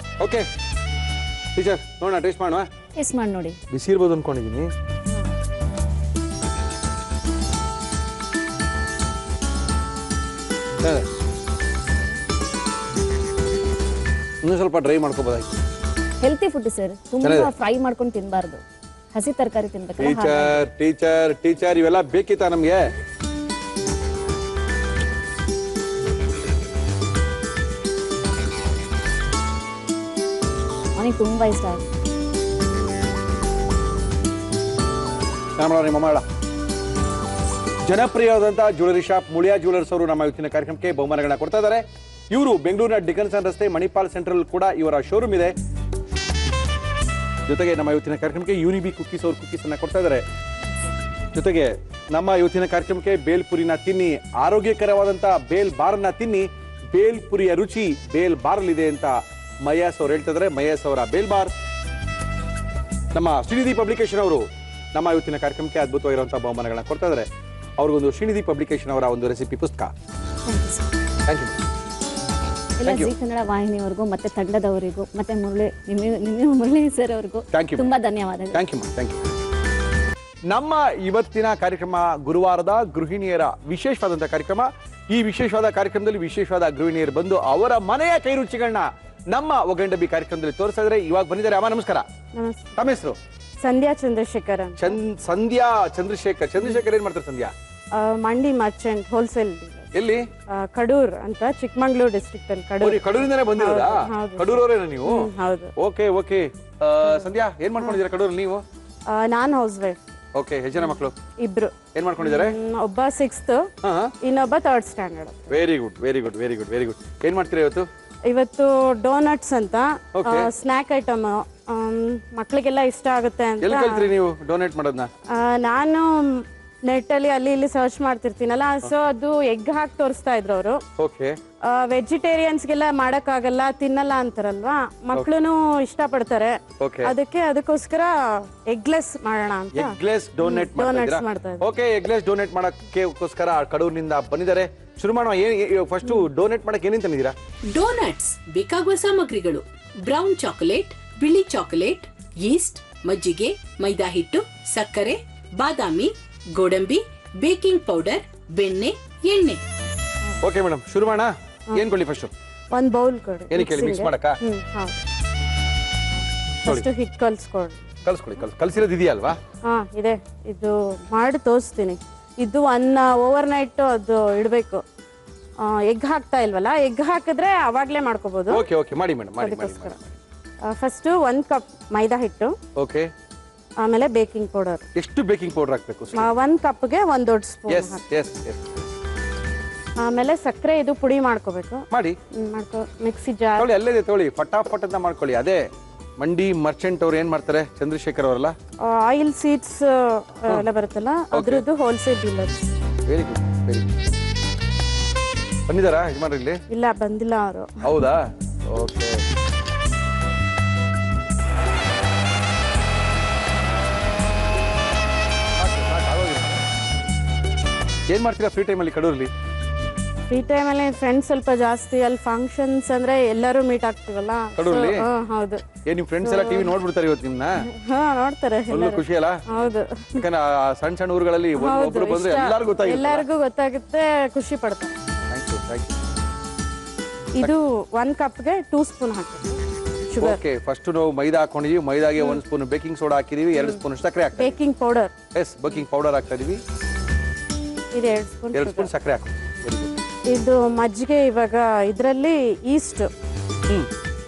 ಓಕೆ ಟೀಚರ್, ನೋಡೋಣ, ಟೇಸ್ಟ್ ಮಾಡೋಣ. ಟೇಸ್ಟ್ ಮಾಡಿ ನೋಡಿ. ಬಿಸಿ ಇರ್ಬೋದು ಅನ್ಕೊಂಡಿದ್ದೀನಿ. ಇನ್ನೂ ಸ್ವಲ್ಪ ಡ್ರೈ ಮಾಡ್ಕೋಬೋದಾಯ್ತು. ಹೆಲ್ತಿ ಫುಡ್ ಸರ್, ತುಂಬಾ ಫ್ರೈ ಮಾಡ್ಕೊಂಡು ತಿನ್ಬಾರ್ದು, ಹಸಿ ತರಕಾರಿ ತಿನ್ಬೇಕಲ್ಲ. ಟೀಚರ್ ಟೀಚರ್ ಟೀಚರ್ ಇವೆಲ್ಲ ಬೇಕಿತ್ತಾ ನಮ್ಗೆ? ನನಗೆ ತುಂಬಾ ಇಷ್ಟ ಆಯ್ತು. ಜನಪ್ರಿಯವಾದಂತಹ ಜ್ಯುವೆಲರಿ ಶಾಪ್ ಮುಳಿಯಾ ಜ್ಯುವೆಲರ್ಸ್ ಅವರು ನಮ್ಮ ಇವತ್ತಿನ ಕಾರ್ಯಕ್ರಮಕ್ಕೆ ಬಹುಮಾನಗಳನ್ನ ಕೊಡ್ತಾ ಇದ್ದಾರೆ. ಇವರು ಬೆಂಗಳೂರಿನ ಡಿಕನ್ಸನ್ ರಸ್ತೆ ಮಣಿಪಾಲ್ ಸೆಂಟ್ರಲ್ ಕೂಡ ಇವರ ಶೋರೂಮ್ ಇದೆ. ಜೊತೆಗೆ ನಮ್ಮ ಇವತ್ತಿನ ಕಾರ್ಯಕ್ರಮಕ್ಕೆ ಯೂನಿಬಿ ಕುಕ್ಕೀಸ್ ಅವರು ಕುಕ್ಕೀಸ್ ಅನ್ನ ಕೊಡ್ತಾ ಇದ್ದಾರೆ. ಜೊತೆಗೆ ನಮ್ಮ ಇವತ್ತಿನ ಕಾರ್ಯಕ್ರಮಕ್ಕೆ ಬೇಲ್ಪುರಿನ ತಿನ್ನಿ, ಆರೋಗ್ಯಕರವಾದಂತಹ ಬೇಲ್ ಬಾರನ್ನ ತಿನ್ನಿ, ಬೇಲ್ಪುರಿಯ ರುಚಿ ಬೇಲ್ ಬಾರಲ್ಲಿದೆ ಅಂತ ಮಯಾಸ್ ಅವರು ಹೇಳ್ತಾ ಇದ್ದಾರೆ. ಮಯಾಸ್ ಅವರ ಬೇಲ್ ಬಾರ್. ನಮ್ಮ ಶ್ರೀನಿಧಿ ಪಬ್ಲಿಕೇಶನ್ ಅವರು ನಮ್ಮ ಇವತ್ತಿನ ಕಾರ್ಯಕ್ರಮಕ್ಕೆ ಅದ್ಭುತವಾಗಿರುವಂತಹ ಬಹುಮಾನಗಳನ್ನ ಕೊಡ್ತಾ ಇದ್ದಾರೆ. ಅವ್ರಿಗೊಂದು ಶ್ರೀನಿಧಿ ಪಬ್ಲಿಕೇಶನ್ ಅವರ ಒಂದು ರೆಸಿಪಿ ಪುಸ್ತಕ. Thank you. ಎಲ್ಲ ಜಿ ಕನ್ನಡ ವಾಹಿನಿಯವರಿಗೂ ಮತ್ತೆ ತಂಡದವರಿಗೂ ಮತ್ತೆ ಮುರಳಿ ಸರ್ ಅವರಿಗೂ ತುಂಬಾ ಧನ್ಯವಾದಗಳು. Thank you. ನಮ್ಮ ಇವತ್ತಿನ ಕಾರ್ಯಕ್ರಮ ಗುರುವಾರದ ಗೃಹಿಣಿಯರ ವಿಶೇಷವಾದಂತಹ ಕಾರ್ಯಕ್ರಮ. ಈ ವಿಶೇಷವಾದ ಕಾರ್ಯಕ್ರಮದಲ್ಲಿ ವಿಶೇಷವಾದ ಗೃಹಿಣಿಯರು ಬಂದು ಅವರ ಮನೆಯ ಕೈರುಚಿಗಳನ್ನ ನಮ್ಮ ಒಗಂಡಬಿ ಕಾರ್ಯಕ್ರಮದಲ್ಲಿ ತೋರಿಸ್ತಾ ಇದ್ದಾರೆ. ಇವಾಗ ಬಂದಿದ್ದಾರೆ. ಅಮ್ಮ ನಮಸ್ಕಾರ. ತಮ್ಮ ಹೆಸರು? ಸಂಧ್ಯಾ ಚಂದ್ರಶೇಖರ್. ಸಂಧ್ಯಾ ಚಂದ್ರಶೇಖರ್. ಚಂದ್ರಶೇಖರ್ ಏನ್ ಮಾಡ್ತಾರೆ ಸಂಧ್ಯಾ? ಮಂಡಿ ಮರ್ಚೆಂಟ್ ಹೋಲ್ಸೇಲ್. ಎಲ್ಲಿ? ಕಡೂರ್ ಅಂತ, ಚಿಕ್ಕಮಂಗ್ಳೂರ್ ಡಿಸ್ಟ್ರಿಕ್ಟ್ ಅಲ್ಲಿ. ಕಡೂರಿಂದಾನೇ ಬಂದಿರೋದಾ? ಕಡೂರವರೇನಾ ನೀವು? ಹೌದು. Okay okay. ಸಂಧ್ಯಾ ಏನ್ ಮಾಡ್ಕೊಂಡಿದ್ದೀರಾ ಕಡೂರಲ್ಲಿ ನೀವು? ನಾನ್ ಹೌಸ್ ವೈಫ್. ಓಕೆ. ಎಷ್ಟು ಜನ ಮಕ್ಕಳು? ಇಬ್ರು. ಏನ್ ಮಾಡ್ಕೊಂಡಿದ್ದಾರೆ? ಒಬ್ಬ 6th, ಇನ್ನೊಬ್ಬ 3rd standard. Very good very good very good very good. ಏನ್ ಮಾಡ್ತೀರಾ ಇವತ್ತು? ಇವತ್ತು ಡೋನಟ್ಸ್ ಅಂತ ಸ್ನಾಕ್ ಐಟಮ್, ಮಕ್ಕಳಿಗೆಲ್ಲ ಇಷ್ಟ ಆಗುತ್ತೆ ಅಂತ. ಎಲ್ಲಿ ಕಲ್ತ್ರಿ ನೀವು ಡೋನೇಟ್ ಮಾಡೋದನ್ನ? ನಾನು ನೆಟ್ ಅಲ್ಲಿ ಅಲ್ಲಿ ಇಲ್ಲಿ ಸರ್ಚ್ ಮಾಡ್ತಿರ್ತೀನಲ್ಲ, ಸೊ ಅದು ಎಗ್ ಹಾಕಿ ತೋರಿಸ್ತಾ ಇದ್ರು ಅವರು. ಓಕೆ. ವೆಜಿಟೇರಿಯನ್ಸ್ಗೆಲ್ಲ ಮಾಡಕ್ಕಾಗಲ್ಲ, ತಿನ್ನಲ್ಲ ಅಂತಾರಲ್ವಾ, ಮಕ್ಕಳು ಇಷ್ಟ ಪಡ್ತಾರೆ. ಅದಕ್ಕೋಸ್ಕರ ಎಗ್ಲೆಸ್ ಮಾಡೋಣ ಅಂತ ಎಗ್ಲೆಸ್ ಡೋನೇಟ್ ಮಾಡ್ತಾ ಇದ್ದಾರೆ. ಓಕೆ. ಎಗ್ಲೆಸ್ ಡೋನೇಟ್ ಮಾಡಕ್ಕೋಸ್ಕರ ಕಡೂರಿನಿಂದ ಬಂದಿದ್ದಾರೆ. ಶುರು ಮಾಡೋಣ. ಫಸ್ಟ್ ಡೋನೇಟ್ ಮಾಡಕ್ಕೆ ಏನೇನು ತಂದಿದ್ದೀರಾ? ಡೋನಟ್ಸ್ ಬೇಕಾಗುವ ಸಾಮಗ್ರಿಗಳು: ಬ್ರೌನ್ ಚಾಕೊಲೇಟ್, ಬಿಳಿ ಚಾಕೊಲೇಟ್, ಯೀಸ್ಟ್, ಮಜ್ಜಿಗೆ, ಮೈದಾ ಹಿಟ್ಟು, ಸಕ್ಕರೆ, ಬಾದಾಮಿ, ಗೋಡಂಬಿ, ಬೇಕಿಂಗ್ ಪೌಡರ್, ಬೆಣ್ಣೆ, ಎಣ್ಣೆ. ಓಕೆ ಮೇಡಮ್, ಶುರು ಮಾಡೋಣ. ಏನ್ ಕೊಡ್ಲಿ ಫಸ್ಟ್? ಒಂದು ಬೌಲ್ ಕೊಡಿ. ಏನಕ್ಕೆ ಹೇಳಿ? ಮಿಕ್ಸ್ ಮಾಡಕ್ಕ? ಫಸ್ಟ್ ಹಿಟ್ಟು ಕಲ್ಸ್ಕೊಳ್ಳಿ. ಕಲ್ಸಿರೋದು ಇದೆಯಾ ಅಲ್ವಾ? ಇದೆ. ಇದು ಮಾಡಿ ತೋರಿಸ್ತೀನಿ. ಇದು ಓವರ್ ನೈಟ್ ಅದು ಇಡಬೇಕು. ಎಗ್ ಹಾಕ್ತಾ ಇಲ್ವಲ್ಲ, ಎಗ್ ಹಾಕಿದ್ರೆ ಅವಾಗ್ಲೇ ಮಾಡ್ಕೋಬಹುದು. ಓಕೆ ಓಕೆ, ಮಾಡಿ ಮೇಡಮ್, ಮಾಡಿ. ಫಸ್ಟ್ 1 ಕಪ್ ಮೈದಾ ಹಿಟ್ಟು. ಓಕೆ. ಆಮೇಲೆ ಬೇಕಿಂಗ್ ಪೌಡರ್. ಎಷ್ಟು ಬೇಕಿಂಗ್ ಪೌಡರ್ ಹಾಕಬೇಕು? 1 ಕಪ್ಗೆ 1 ದೊಡ್ಡ ಸ್ಪೂನ್. ಎಸ್. ಆಮೇಲೆ ಸಕ್ಕರೆ ಇದು ಪುಡಿ ಮಾಡ್ಕೋಬೇಕು. ಮಾಡಿ ಮಿಕ್ಸಿ ಜಾರ್ ತೊಗೊಳ್ಳಿ. ಅಲ್ಲೇ ತೊಗೊಳ್ಳಿ, ಫಟಾಫಟ್ ಅಂತ ಮಾಡ್ಕೊಳ್ಳಿ. ಅದೇ ಮಂಡಿ ಮರ್ಚೆಂಟ್ ಅವ್ರು ಏನ್ ಮಾಡ್ತಾರೆ, ಚಂದ್ರಶೇಖರ್ ಅವರಲ್ಲ, ಆಯಿಲ್ ಸೀಡ್ಸ್ ಎಲ್ಲ ಬರುತ್ತಲ್ಲ, ಅದ್ರದ್ದು wholesale dealer. Very good very good. ಬಂದಿದ್ದಾರಾ ಯಜಮಾನ್ರು ಇಲ್ಲಿ? ಇಲ್ಲ, ಬಂದಿಲ್ಲ ಅವರು. ಹೌದಾ? ಓಕೆ. ಏನ್ ಮಾಡ್ತೀರಾ ಫ್ರೀ ಟೈಮಲ್ಲಿ ಕಡೂರಲ್ಲಿ? ಫ್ರೀ ಟೈಮಲ್ಲಿ ಫ್ರೆಂಡ್ಸ್ ಸ್ವಲ್ಪ ಜಾಸ್ತಿ. ಅಲ್ಲಿ ಫಂಕ್ಷನ್ಸ್ ಅಂದ್ರೆ ಎಲ್ಲರೂ ಮೀಟ್ ಆಗ್ತೀವಲ್ಲ ಕಡೂರಲ್ಲಿ. ಹೌದು. ನಿಮ್ ಫ್ರೆಂಡ್ಸ್ ಎಲ್ಲ ಟಿವಿ ನೋಡ್ಬಿಡ್ತಾರೆ ಇವತ್ತು ನಿಮ್ನ? ನೋಡ್ತಾರೆ. ಖುಷಿ ಅಲ್ಲ? ಹೌದು. ಯಾಕಂದ್ರೆ ಸಣ್ಣ ಸಣ್ಣ ಊರುಗಳಲ್ಲಿ ಒಬ್ರು ಬಂದ್ರೆ ಎಲ್ಲರಿಗೂ ಗೊತ್ತಾಗುತ್ತೆ, ಖುಷಿ ಪಡ್ತಾರೆ. Thank you. ಇದು 1 ಕಪ್ಗೆ 2 ಸ್ಪೂನ್ ಹಾಕಿ ಶುಗರ್. ಓಕೆ. ಫಸ್ಟ್ ನಾವು ಮೈದಾ ಹಾಕೊಂಡಿದೀವಿ. ಮೈದಾಗೆ 1 ಸ್ಪೂನ್ ಬೇಕಿಂಗ್ ಸೋಡಾ ಹಾಕಿದೀವಿ. 2 ಸ್ಪೂನ್ ಸಕ್ಕರೆ ಹಾಕ್ತೀವಿ. Baking powder. Yes, baking powder ಹಾಕ್ತಾ ಇದೀವಿ. ಇದು 2 ಸ್ಪೂನ್ ಸಕ್ಕರೆ ಹಾಕಿ. ಇದು ಮಜ್ಜಿಗೆ. ಇವಾಗ ಇದರಲ್ಲಿ ಈಸ್ಟ್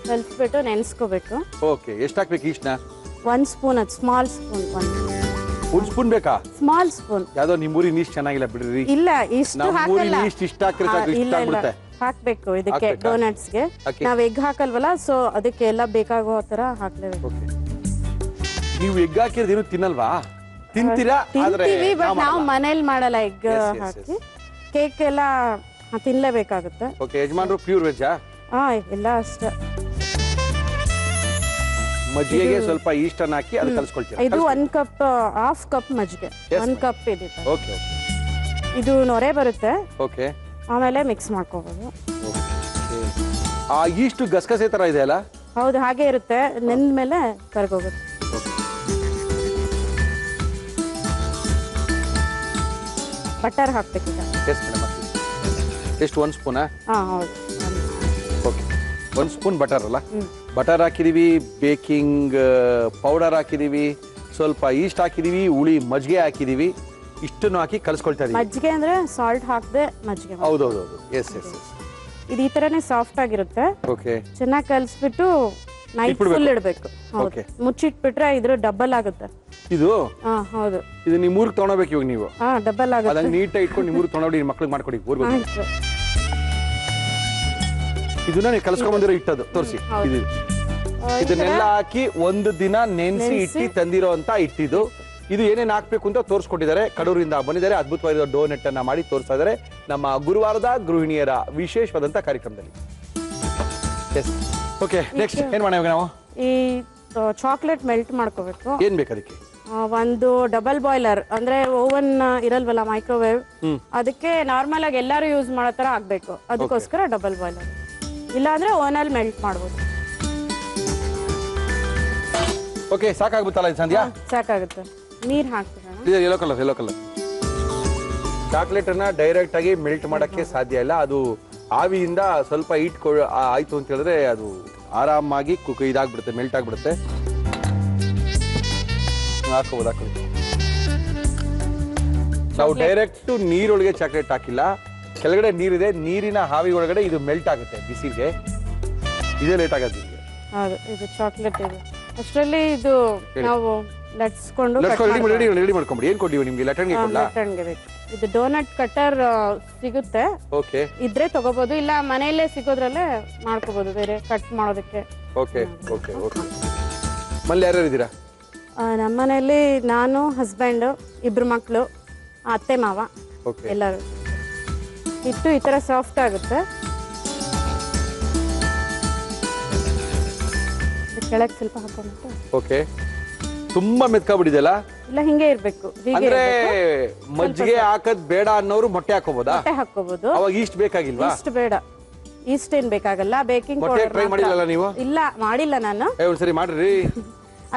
ಕಲ್ಸ್ಬಿಟ್ಟು ನೆನೆಸ್ಕೋಬೇಕು. ಓಕೆ. ಎಷ್ಟು ಹಾಕ್ಬೇಕು ಈಸ್ಟ್ನ? 1 ಸ್ಪೂನ್. ಅದು ಸ್ಮಾಲ್ ಸ್ಪೂನ್. 1 ಸ್ಪೂನ್ ಬೇಕಾ? Small spoon. ಯಾವ್ದೋ ನಿಮ್ಮೂರಿನ ಈಸ್ಟ್ ಚೆನ್ನಾಗಿಲ್ಲ ಬಿಡ್ರಿ. ಇಲ್ಲ, ಇಷ್ಟು ಹಾಕಲ್ಲ. ಇಷ್ಟ ಹಾಕಿದ್ರೆ ಹಾಕ್ಬೇಕು ಇದಕ್ಕೆ ಡೋನಟ್ಸ್ಗೆ. ನಾವ್ ಎಗ್ ಹಾಕಲ್ವಲ್ಲ, ಸೊ ಅದಕ್ಕೆ ಎಲ್ಲ ಬೇಕಾಗೋ ತರ ಹಾಕ್ಲೇಬೇಕು. ನೀವು ಎಗ್ ಹಾಕಿರೋದೇನು ತಿನ್ನಲ್ವಾ? ತಿಂತೀರಾ ಆದ್ರೆ ತಿಂತೀವಿ ಬಟ್ ನಾವ್ ನಾವು ಮಾಡಲ್ಲ. ಮನೇಲಿ ಮಾಡಲ್ಲ ಎಗ್ Yes, yes, ಹಾಕಿ ಕೇಕ್ ಎಲ್ಲ ತಿನ್ಲೇಬೇಕಾಗುತ್ತೆ. ಓಕೆ ಯಜಮಾನ್ರು ಪ್ಯೂರ್ ವೆಜ್ಜಾ? ಹಾ ಎಲ್ಲ ಅಷ್ಟೇ. ಮಜ್ಜಿಗೆಗೆ ಸ್ವಲ್ಪ ಈಸ್ಟ್ ಅನ್ನ ಹಾಕಿ ಅದು ಕಲ್ಸ್ಕೊಳ್ತೀರಾ? ಇದು 1 ಕಪ್ ಹಾಫ್ ಕಪ್ ಮಜ್ಜಿಗೆ, Yes, 1 ma'am. ಕಪ್ ಇದೆ. ಓಕೆ ಇದು ನೊರೆ ಬರುತ್ತೆ, ಓಕೆ ಆಮೇಲೆ ಮಿಕ್ಸ್ ಮಾಡ್ಕೋಬಹುದು. ಆ ಈಸ್ಟ್ ಗಸಗಸೆ ತರ ಇದೆ ಅಲ್ಲ? ಹೌದು, ಹಾಗೆ ಇರುತ್ತೆ. ನೆಂದ ಮೇಲೆ ಕರ್ಗೋಗುತ್ತೆ. ಬಟರ್ ಹಾಕ್ಬೇಕೀಗ. Yes madam. ಎಷ್ಟು 1 ಸ್ಪೂನಾ? ಹಾ ಹೌದು. ಓಕೆ 1 ಸ್ಪೂನ್ ಬಟರ್ ಅಲ್ಲ? ಬಟರ್ ಹಾಕಿದೀವಿ, ಬೇಕಿಂಗ್ ಪೌಡರ್ ಹಾಕಿದೀವಿ, ಸ್ವಲ್ಪ ಈಸ್ಟ್ ಹಾಕಿದೀವಿ, ಹುಳಿ ಮಜ್ಜಿಗೆ ಹಾಕಿದೀವಿ. ಇಷ್ಟನ್ನು ಹಾಕಿ ಕಲ್ಸ್ಕೊಳ್ತಾ ಇದೀವಿ. ಮಜ್ಜಿಗೆ ಅಂದ್ರೆ ಸಾಲ್ಟ್ ಹಾಕದೆ ಮಜ್ಜಿಗೆ. ಹೌದೌದು. Yes yes yes. ಇದು ಈ ತರನೇ ಸಾಫ್ಟ್ ಆಗಿರುತ್ತೆ. ಓಕೆ ಚೆನ್ನಾಗಿ ಕಲಿಸ್ಬಿಟ್ಟು ನೈಟ್ ಫುಲ್ ಇಡಬೇಕು. ಹೌದು, ಮುಚ್ಚಿಟ್ಬಿಟ್ರೆ ಇದ್ರ ಡಬಲ್ ಆಗುತ್ತೆ. ಇದು ಹಾ ಹೌದು. ಇದು ನಿಮ್ಮ ಊರಿಗೆ ತಗೊಂಡೋಗ್ಬೇಕು ಇವಾಗ ನೀವು. ಹಾ ಡಬಲ್ ಆಗುತ್ತೆ. ಅದನ್ನ ನೀಟಾಗಿ ಇಟ್ಕೊಂಡು ನಿಮ್ಮ ಊರಿಗೆ ತಗೊಂಡೋಗಿ ಮಕ್ಳಿಗೆ ಮಾಡ್ಕೊಡಿ. ಊರಿಗೆ ಆಯ್ತು. ಇದನ್ನ ನೀವು ಕಲ್ಸ್ಕೊಂಡ್ ಬಂದಿರೋ ಇಟ್ಟದು ತೋರಿಸಿ. ಇದು ಇದನ್ನೆಲ್ಲ ಹಾಕಿ 1 ದಿನ ನೆನೆಸಿ ಇಟ್ಟಿ ತಂದಿರೋ ಅಂತ ಇಟ್ಟಿದ್ದು. ಇದು ಏನೇನು ಹಾಕ್ಬೇಕು ಅಂತ ತೋರಿಸ್ಕೊಟ್ಟಿದ್ದಾರೆ. ಕಡೂರಿಂದ ಬಂದಿದ್ದಾರೆ, ಅದ್ಭುತವಾದ ಡೋನೆಟ್ ಅನ್ನ ಮಾಡಿ ತೋರಿಸ್ತಾ ಇದ್ದಾರೆ ನಮ್ಮ ಗುರುವಾರದ ಗೃಹಿಣಿಯರ ವಿಶೇಷವಾದಂತ ಕಾರ್ಯಕ್ರಮದಲ್ಲಿ. ಎಸ್ ಓಕೆ, ನೆಕ್ಸ್ಟ್ ಏನ್ ಮಾಡೋಣ ಇವಾಗ ನಾವು? ಈ ಚಾಕ್ಲೇಟ್ ಮೆಲ್ಟ್ ಮಾಡ್ಕೋಬೇಕು. ಏನ್ ಬೇಕು ಅದಕ್ಕೆ? ಒಂದು ಡಬಲ್ ಬಾಯ್ಲರ್ ಅಂದ್ರೆ ಓವನ್ ಇರಲ್ವಲ್ಲ, ಮೈಕ್ರೋವೇವ್, ಅದಕ್ಕೆ ನಾರ್ಮಲ್ ಆಗಿ ಎಲ್ಲರೂ ಯೂಸ್ ಮಾಡೋ ತರ ಆಗ್ಬೇಕು. ಅದಕ್ಕೋಸ್ಕರ ಡಬಲ್ ಬಾಯ್ಲರ್. ಇಲ್ಲಾಂದ್ರೆ ಓವನಲ್ಲಿ ಮೆಲ್ಟ್ ಮಾಡ್ಬೋದು. ಓಕೆ, ಸಾಕಾಗ್ಬಿತ್ತಲ್ಲ ಇದು ಸಂಧ್ಯಾ? ಸಾಕಾಗುತ್ತೆ. ನೀರ್ ಹಾಕ್ಬಿಡೋಣ. ಇದು ಯೆಲ್ಲೋ ಕಲರ್. ಚಾಕ್ಲೇಟ್ ಅನ್ನ ಡೈರೆಕ್ಟ್ ಆಗಿ ಮೆಲ್ಟ್ ಮಾಡಕ್ಕೆ ಸಾಧ್ಯ ಇಲ್ಲ. ಅದು ಆವಿಯಿಂದ ಸ್ವಲ್ಪ ಆಯ್ತು ಅಂತ ಹೇಳಿದ್ರೆ ಅದು ಆರಾಮಾಗಿ ಇದಾಗ್ಬಿಡುತ್ತೆ, ಮೆಲ್ಟ್ ಆಗ್ಬಿಡುತ್ತೆ. ಹಾಕೋದು. ನಾವು ಡೈರೆಕ್ಟ್ ನೀರೊಳಗೆ ಚಾಕ್ಲೇಟ್ ಹಾಕಿಲ್ಲ, ಕೆಳಗಡೆ ನೀರಿದೆ, ನೀರಿನ ಹಾವಿ ಒಳಗಡೆ ಇದು ಮೆಲ್ಟ್ ಆಗುತ್ತೆ ಬಿಸಿಗೆ. ಇದೇ ಲೇಟ್ ಆಗುತ್ತೆ. ಹೌದು, ಇದು ಚಾಕ್ಲೇಟ್ ಇದೆ. ಅಷ್ಟರಲ್ಲಿ ಇದು ನಾವು ಲಟ್ಸ್ಕೊಂಡು ರೆಡಿ ಮಾಡ್ಕೊಂಬಿಡಿ. ಏನ್ ಕೊಡ್ತೀವಿ ನಿಮ್ಗೆ? ಲಟಣ್ಗೆ ಕೊಡ್ಲಾ? ಲಟಣ್ಗೆ ಬೇಕು. ಇದು ಡೋನಟ್ ಕಟರ್ ಸಿಗುತ್ತೆ, ಓಕೆ ಇದ್ರೆ ತಗೋಬಹುದು. ಇಲ್ಲ ಮನೆಯಲ್ಲೇ ಸಿಗೋದ್ರಲ್ಲೇ ಮಾಡ್ಕೋಬಹುದು, ಬೇರೆ ಕಟ್ ಮಾಡೋದಕ್ಕೆ. Okay okay okay. ಮನೇಲಿ ಯಾರ್ಯಾರು ಇದ್ದೀರಾ? ನಮ್ಮ ಮನೆಯಲ್ಲಿ ನಾನು, ಹಸ್ಬೆಂಡ್, 2 ಮಕ್ಕಳು, ಅತ್ತೆ ಮಾವ, ಓಕೆ. ಎಲ್ಲರೂ ಇಟ್ಟು ಈ ತರ ಸಾಫ್ಟ್ ಆಗುತ್ತೆ. ಕೆಳಗೆ ಸ್ವಲ್ಪ ಹಾಕೊಂಡ್ಬಿಟ್ಟು. ಓಕೆ, ತುಂಬಾ ಮೆತ್ಕಾಬಿಟ್ಟಿದೆಲ್ಲ? ಇಲ್ಲ, ಹಿಂಗೆ ಇರ್ಬೇಕು. ಅಂದ್ರೆ ಮಜ್ಜಿಗೆ ಹಾಕದ್ ಬೇಡ ಅನ್ನೋರು ಮೊಟ್ಟೆ ಹಾಕೋಬಹುದಾ? ಮೊಟ್ಟೆ ಹಾಕೋಬಹುದು. ಅವಾಗ ಈಸ್ಟ್ ಬೇಕಾಗಿಲ್ವಾ? ಇಷ್ಟು ಬೇಡ, ಈಸ್ಟ್ ಏನ್ ಬೇಕಾಗಲ್ಲ. ಬೇಕಿಂಗ್ ಮೊಟ್ಟೆ ಟ್ರೈ ಮಾಡಿಲ್ಲ ನೀವು? ಇಲ್ಲ, ಮಾಡಿಲ್ಲ ನಾನು. ಒಂದ್ಸರಿ ಮಾಡ್ರಿ.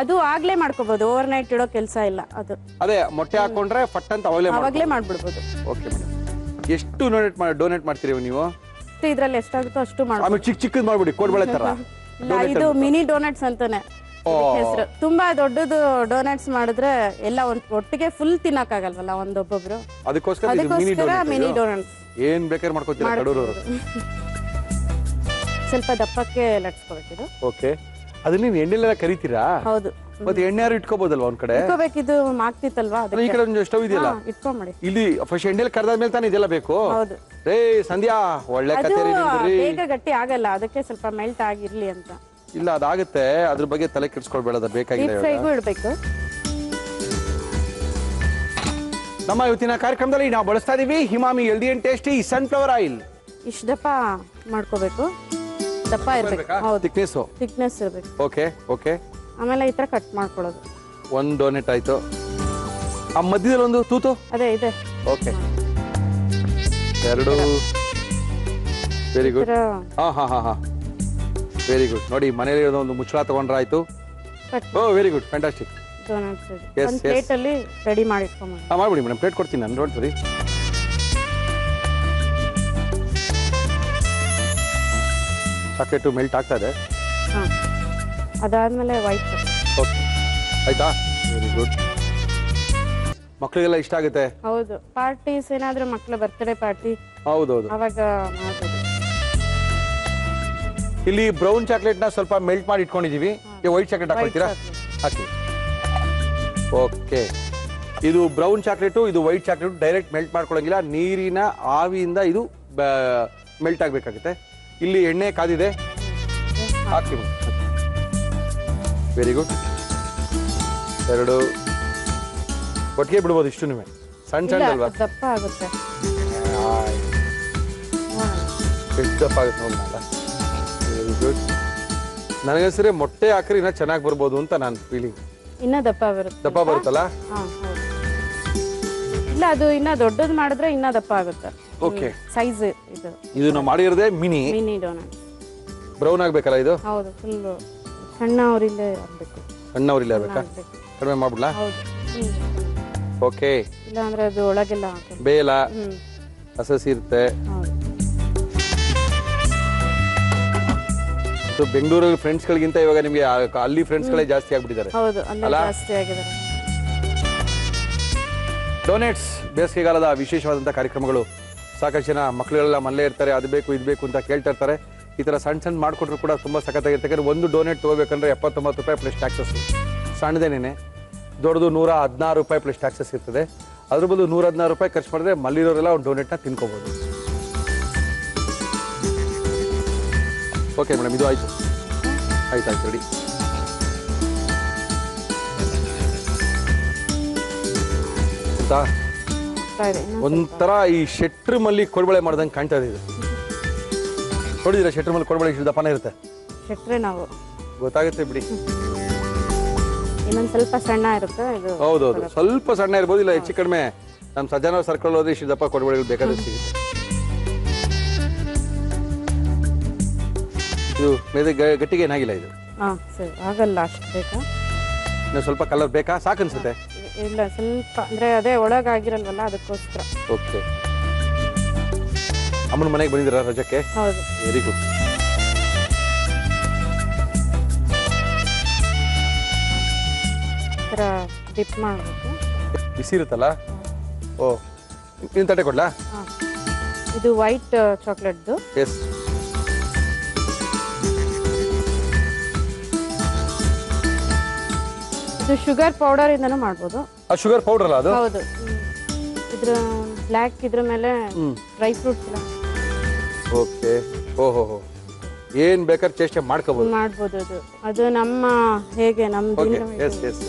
ಅದು ಆಗ್ಲೇ ಮಾಡ್ಕೋಬಹುದು, ಓವರ್ ನೈಟ್ ಇಡೋ ಕೆಲಸ ಇಲ್ಲ ಅದು. ಅದೇ ಮೊಟ್ಟೆ ಹಾಕೊಂಡ್ರೆ ಫಟ್ ಅಂತ ಅವಾಗ್ಲೇ ಮಾಡ್ಬಿಡ್ಬೋದು. Okay madam. ಎಷ್ಟು ಡೋನೇಟ್ ಮಾಡ್ತೀರಿ ನೀವು? ಇದ್ರಲ್ಲಿ ಎಷ್ಟಾಗುತ್ತೋ ಅಷ್ಟು ಮಾಡ್ಬೋದು. ಆಮೇಲೆ ಚಿಕ್ಕದ್ ಮಾಡ್ಬಿಡಿ, ಕೋಡ್ಬಳೆ ತರ. ಇಲ್ಲ, ಇದು ಮಿನಿ ಡೋನಟ್ಸ್ ಅಂತಾನೆ ಹೆಸರು. ತುಂಬಾ ದೊಡ್ಡದು ಡೋನಟ್ಸ್ ಮಾಡಿದ್ರೆ ಎಲ್ಲ ಒಟ್ಟಿಗೆ ಫುಲ್ ತಿನ್ನಕ್ಕಾಗಲ್ವಲ್ಲ ಒಂದೊಬ್ಬೊಬ್ರು. ಅದಕ್ಕೋಸ್ಕರ ಮಿನಿ ಡೋನಟ್ಸ್ ಏನ್ ಬೇಕಾದ್ರೆ ಮಾಡ್ಕೊತೀರಾ ಕಡೂರವರು. ಸ್ವಲ್ಪ ದಪ್ಪಕ್ಕೆ ಲಟ್ಸ್ಕೋಬೇಕಿದು. ಓಕೆ, ಅದನ್ನ ನೀವು ಎಣ್ಣೆಲ್ಲ ಕರಿತೀರಾ? ಹೌದು. ಮತ್ತೆ ಎಣ್ಣೆ ಯಾರು ಇಟ್ಕೋಬಹುದಲ್ವಾ ಒಂದ್ ಕಡೆ? ಇಟ್ಕೋಬೇಕಿದು, ಮಾಡ್ತಿತ್ತಲ್ವಾ. ಈ ಕಡೆ ಒಂದು ಸ್ಟವ್ ಇದೆಯಲ್ಲ, ಇಟ್ಕೊಂಬಿಡಿ. ಇಲ್ಲಿ ಫಸ್ಟ್ ಎಣ್ಣೆಲಿ ಕರ್ದಾದ್ಮೇಲೆ ತಾನೇ ಇದೆಲ್ಲ ಬೇಕು? ಹೌದು. ರೇ ಸಂಧ್ಯಾ, ಒಳ್ಳೆ ಅದು ಕತೆ ನಿಮ್ದು. ಬೇಗ ಗಟ್ಟಿ ಆಗಲ್ಲ, ಅದಕ್ಕೆ ಸ್ವಲ್ಪ ಮೆಲ್ಟ್ ಆಗಿರ್ಲಿ ಅಂತ. ಇಲ್ಲ, ಅದಾಗುತ್ತೆ, ಅದ್ರ ಬಗ್ಗೆ ತಲೆ ಕೆಡಿಸ್ಕೊಳ್ಬೇಡ, ಬೇಕಾಗಿದೆ. ಡೀಪ್ ಫ್ರೈಗೂ ಇಡಬೇಕು. ನಮ್ಮ ಇವತ್ತಿನ ಕಾರ್ಯಕ್ರಮದಲ್ಲಿ ನಾವು ಬಳಸ್ತಾ ಇದೀವಿ Himami healthy and tasty sunflower oil. ಇಷ್ಟು ದಪ್ಪ ಮಾಡ್ಕೋಬೇಕು. ದಪ್ಪ ಇರ್ಬೇಕು. ಹೌದು, ಥಿಕ್ನೆಸ್ ಇರ್ಬೇಕು. Okay okay. ಆಮೇಲೆ ಈ ತರ ಕಟ್ ಮಾಡ್ಕೊಳ್ಳೋದು. 1 ಡೋನೆಟ್ ಆಯ್ತು. ಆ ಮಧ್ಯದಲ್ಲಿ ಒಂದು ತೂತು ಅದೇ ಇದೆ. ಓಕೆ, 2. Very good. ಹಾ, ವೆರಿ ಗುಡ್. ನೋಡಿ, ಮನೇಲಿ ಒಂದು ಮುಚ್ಚಳ ತಗೊಂಡ್ರಾಯ್ತು. ಓ ವೆರಿ ಗುಡ್, ಫ್ಯಾಂಟಾಸ್ಟಿಕ್. ಡೋನಟ್ಸ್ ಒಂದು ಪ್ಲೇಟ್ ಅಲ್ಲಿ ರೆಡಿ ಮಾಡಿ ಇಟ್ಕೊಂಡ್ಬಿಡಿ. ಮಾಡ್ಬಿಡಿ ಮೇಡಮ್, ಪ್ಲೇಟ್ ಕೊಡ್ತೀನಿ ನಾನು. Don't worry. ಚಾಕ್ಲೇಟು ಮೆಲ್ಟ್ ಆಗ್ತಾ ಇದೆ. ಅದಾದ್ಮೇಲೆ ವೈಟ್. ಓಕೆ, ಆಯ್ತಾ? Very good. ಮಕ್ಕಳಿಗೆಲ್ಲ ಇಷ್ಟ ಆಗುತ್ತೆ. ಹೌದು, ಪಾರ್ಟೀಸ್ ಏನಾದ್ರೂ ಮಕ್ಕಳ ಬರ್ತ್ಡೇ ಪಾರ್ಟಿ, ಹೌದೌದು, ಅವಾಗ ಮಾಡ್ಬೋದು. ಇಲ್ಲಿ ಬ್ರೌನ್ ಚಾಕ್ಲೇಟ್ ನ ಸ್ವಲ್ಪ ಮೆಲ್ಟ್ ಮಾಡಿ ಇಟ್ಕೊಂಡಿದೀವಿ. ವೈಟ್ ಚಾಕ್ಲೇಟ್ ಹಾಕೊಳ್ತೀರಾ? ಹಾಕಿ. ಓಕೆ, ಇದು ಬ್ರೌನ್ ಚಾಕ್ಲೇಟು, ಇದು ವೈಟ್ ಚಾಕ್ಲೇಟು. ಡೈರೆಕ್ಟ್ ಮೆಲ್ಟ್ ಮಾಡ್ಕೊಳಂಗಿಲ್ಲ, ನೀರಿನ ಆವಿಯಿಂದ ಇದು ಮೆಲ್ಟ್ ಆಗ್ಬೇಕಾಗುತ್ತೆ. ಇಲ್ಲಿ ಎಣ್ಣೆ ಕಾದಿದೆ, ಹಾಕಿ. Very good. 2 ಒಟ್ಟಿಗೆ ಬಿಡ್ಬೋದು ಇಷ್ಟು ಸಣ್ಣ ಸಣ್ಣ ಅಲ್ವಾ ದಪ್ಪ ಆಗುತ್ತೆ. ಎಷ್ಟು ದಪ್ಪ ಆಗುತ್ತೆ ನೋಡಲ್ಲ. Very good. ನನಗನ್ಸರಿ ಮೊಟ್ಟೆ ಹಾಕ್ರಿ ಇನ್ನೂ ಚೆನ್ನಾಗಿ ಬರ್ಬೋದು ಅಂತ ನಾನು ಫೀಲಿಂಗ್. ಇನ್ನ ದಪ್ಪ ಬರುತ್ತೆ. ದಪ್ಪ ಬರುತ್ತಲ್ಲ? ಇಲ್ಲ ಅದು ಇನ್ನ ದೊಡ್ಡದು ಮಾಡಿದ್ರೆ ಇನ್ನ ದಪ್ಪ ಆಗುತ್ತೆ. ಓಕೆ. ಸೈಜ್ ಇದು ನಾವು ಮಾಡಿರೋದೇ ಮಿನಿ ಡೋನಟ್. ಬ್ರೌನ್ ಆಗ್ಬೇಕಲ್ಲ ಇದು? ಹೌದು, ಫುಲ್ ಸಣ್ಣ ಅವರಿಲ್ಲೇ ಆಗ್ಬೇಕು. ಸಣ್ಣ ಅವರಿಲ್ಲೇ ಆಗ್ಬೇಕಾ? ಕಡಿಮೆ ಮಾಡ್ಬಿಡ್ಲಾ? ಹೌದು. ಓಕೆ. ಇಲ್ಲ ಅಂದ್ರೆ ಅದು ಒಳಗೆಲ್ಲ ಬೇಲ ಹಸಸಿ ಇರುತ್ತೆ. ಬೆಂಗಳೂರಲ್ಲಿ ಫ್ರೆಂಡ್ಸ್ ಗಳಿಗಿಂತ ಇವಾಗ ನಿಮ್ಗೆ ಅಲ್ಲಿ ಫ್ರೆಂಡ್ಸ್ ಗಳೇ ಜಾಸ್ತಿ ಆಗ್ಬಿಟ್ಟಿದ್ದಾರೆ. ಹೌದು, ಅಲ್ಲೇ ಜಾಸ್ತಿ ಆಗಿದ್ದಾರೆ. ಡೋನೆಟ್ಸ್ ಬೇಸಿಗೆಗಾಲದ ವಿಶೇಷವಾದಂಥ ಕಾರ್ಯಕ್ರಮಗಳು. ಸಾಕಷ್ಟು ಜನ ಮಕ್ಕಳೆಲ್ಲ ಮನೇಲೇ ಇರ್ತಾರೆ, ಅದು ಬೇಕು ಇದು ಬೇಕು ಅಂತ ಕೇಳ್ತಾ ಇರ್ತಾರೆ. ಈ ಥರ ಸಣ್ಣ ಸಣ್ಣ ಮಾಡಿಕೊಟ್ರು ಕೂಡ ತುಂಬ ಸಖತ್ತಾಗಿರುತ್ತೆ. ಯಾಕಂದರೆ ಒಂದು ಡೋನೆಟ್ ತೊಗೋಬೇಕಂದ್ರೆ 79 ರೂಪಾಯಿ ಪ್ಲಸ್ ಟ್ಯಾಕ್ಸಸ್. ಸಣ್ಣದೇನೇನೆ, ದೊಡ್ಡದು 116 ರೂಪಾಯಿ ಪ್ಲಸ್ ಟ್ಯಾಕ್ಸಸ್ ಇರ್ತದೆ. ಅದ್ರ ಬದಲು 116 ರೂಪಾಯಿ ಖರ್ಚು ಮಾಡಿದ್ರೆ ಮಲ್ಲಿರೋರೆಲ್ಲ ಒಂದು ಡೋನೆಟ್ನ ತಿನ್ಕೋಬೋದು. ಓಕೆ ಮೇಡಮ್, ಇದು ಆಯಿತು. ಆಯ್ತು ರೆಡಿ. ಒಂಥರ ಈ ಶೆಟ್ರ್ ಮಲ್ಲಿ ಕೊಡಬಳೆ ಮಾಡ್ದಂಗೆ ಕಾಣ್ತಾ ಇದೆ ಇದು. ನೋಡಿದಿರ ಶೆಟ್ರ್ ಮಲ್ಲಿ ಕೊಡಬಳೆ ಇಷ್ಟು ದಪ್ಪನೇ ಇರುತ್ತೆ. ಶೆಟ್ರೆ ನಾವು ಗೊತ್ತಾಗುತ್ತೆ ಬಿಡಿ. ಇನ್ನೊಂದು ಸ್ವಲ್ಪ ಸಣ್ಣ ಇರುತ್ತೆ ಇದು. ಹೌದೌದು, ಸ್ವಲ್ಪ ಸಣ್ಣ ಇರ್ಬೋದು, ಇಲ್ಲ ಹೆಚ್ಚು ಕಡಿಮೆ ನಮ್ಮ ಸಜ್ಜನ ಸರ್ಕಲ್ ಹೋದ್ರೆ ಇಷ್ಟು ದಪ್ಪ ಕೊಡಬಳೆಗಳು ಬೇಕಾದ್ರೆ ಸಿಗುತ್ತೆ. ಇದು ಮೇಲೆ ಗಟ್ಟಿಗೆ ಏನಾಗಿಲ್ಲ ಇದು. ಸರಿ, ಆಗಲ್ಲ ಅಷ್ಟು ಬೇಕಾ? ಇನ್ನು ಸ್ವಲ್ಪ ಕಲರ್ ಬೇಕಾ? ಸಾಕನ್ಸುತ್ತೆ. ಇಲ್ಲ, ಸ್ವಲ್ಪ ಅಂದ್ರೆ ಅದೇ ಒಳಗಾಗಿರಲ್ವಲ್ಲ ಅದಕ್ಕೋಸ್ಕರ. ಓಕೆ. ಅಮ್ಮನ ಮನೆಗೆ ಬಂದಿದ್ದೀರಾ ರಜಕ್ಕೆ? ಹೌದು. Very good. ಈ ಥರ ಡಿಪ್ ಮಾಡಬೇಕು. ಬಿಸಿ ಇರುತ್ತಲ್ಲ? ಓ, ಇನ್ನು ತಟ್ಟೆ ಕೊಡ್ಲಾ? ಇದು ವೈಟ್ ಚಾಕ್ಲೇಟ್ದು. ಎಸ್. ಇದು ಶುಗರ್ ಪೌಡರ್ ಇಂದನೂ ಮಾಡ್ಬೋದು. ಶುಗರ್ ಪೌಡರ್ ಅಲ್ಲ ಅದು? ಹೌದು. ಇದ್ರ ಬ್ಲ್ಯಾಕ್ ಇದ್ರ ಮೇಲೆ ಡ್ರೈ ಫ್ರೂಟ್ಸ್ ಎಲ್ಲ. ಓಕೆ. ಓಹೋ, ಏನ್ ಬೇಕಾದ್ರೆ ಚೇಷ್ಟೆ ಮಾಡ್ಕೋಬಹುದು. ಮಾಡ್ಬೋದು. ಅದು ನಮ್ಮ ಹೇಗೆ ನಮ್ಮ ಎಸ್ ಎಸ್.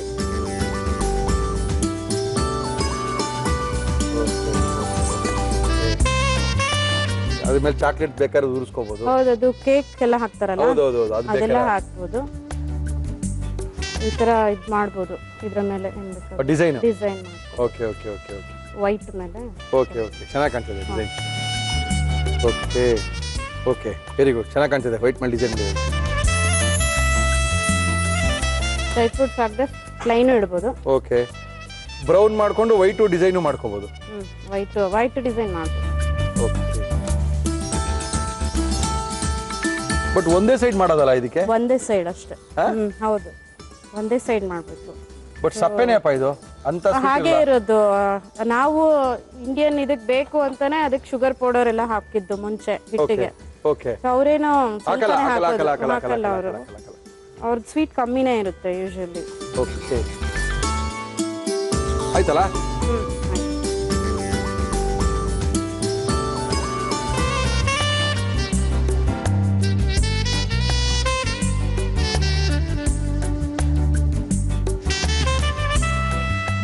ಅದ್ರ ಮೇಲೆ ಚಾಕ್ಲೇಟ್ ಬೇಕಾದ್ರೆ ಉರಿಸ್ಕೋಬಹುದು. ಹೌದು, ಅದು ಕೇಕ್ ಎಲ್ಲ ಹಾಕ್ತಾರಲ್ಲ, ಅದೆಲ್ಲ ಹಾಕ್ಬೋದು. ಈ ತರ ಇದು ಮಾಡ್ಬೋದು. ಇದ್ರ ಮೇಲೆ design design. Okay okay okay okay. White ಮೇಲೆ. ಓಕೆ ಓಕೆ, ಚೆನ್ನಾಗಿ ಕಾಣ್ತಿದೆ design. Okay okay, very good, ಚೆನ್ನಾಗಿ ಕಾಣ್ತಿದೆ ವೈಟ್ ಮೇಲೆ ಡಿಸೈನ್ ಮಾಡಿದೆ. ಡ್ರೈ ಫ್ರೂಟ್ಸ್ ಹಾಕಿದ್ರೆ ಪ್ಲೈನು ಇಡ್ಬೋದು. ಓಕೆ. ಬ್ರೌನ್ ಮಾಡ್ಕೊಂಡು ವೈಟು ಡಿಸೈನು ಮಾಡ್ಕೋಬಹುದು. ವೈಟ್ ಡಿಸೈನ್ ಮಾಡ್ಬೋದು. ಓಕೆ. ಬಟ್ ಒಂದೇ ಸೈಡ್ ಮಾಡೋದಲ್ಲ ಇದಕ್ಕೆ? ಒಂದೇ ಸೈಡ್ ಅಷ್ಟೇ. ಹೌದು, ಒಂದೇ ಸೈಡ್ ಮಾಡಬೇಕು. ಬಟ್ ಸಪ್ಪೆನೇ ಅಪ್ಪ ಇದು ಅಂತ. ಹಾಗೆ ಇರೋದು. ನಾವು ಇಂಡಿಯನ್ ಇದಕ್ಕೆ ಬೇಕು ಅಂತಾನೆ ಅದಕ್ಕೆ ಶುಗರ್ ಪೌಡರ್ ಎಲ್ಲ ಹಾಕಿದ್ದು ಮುಂಚೆ ಹಿಟ್ಟಿಗೆ. ಓಕೆ. ಅವ್ರೇನೋ ಹಾಕಲ್ಲ ಅವರು. ಅವ್ರದ್ದು ಸ್ವೀಟ್ ಕಮ್ಮಿನೇ ಇರುತ್ತೆ ಯೂಶಲಿ. ಓಕೆ, ಆಯ್ತಲ್ಲ?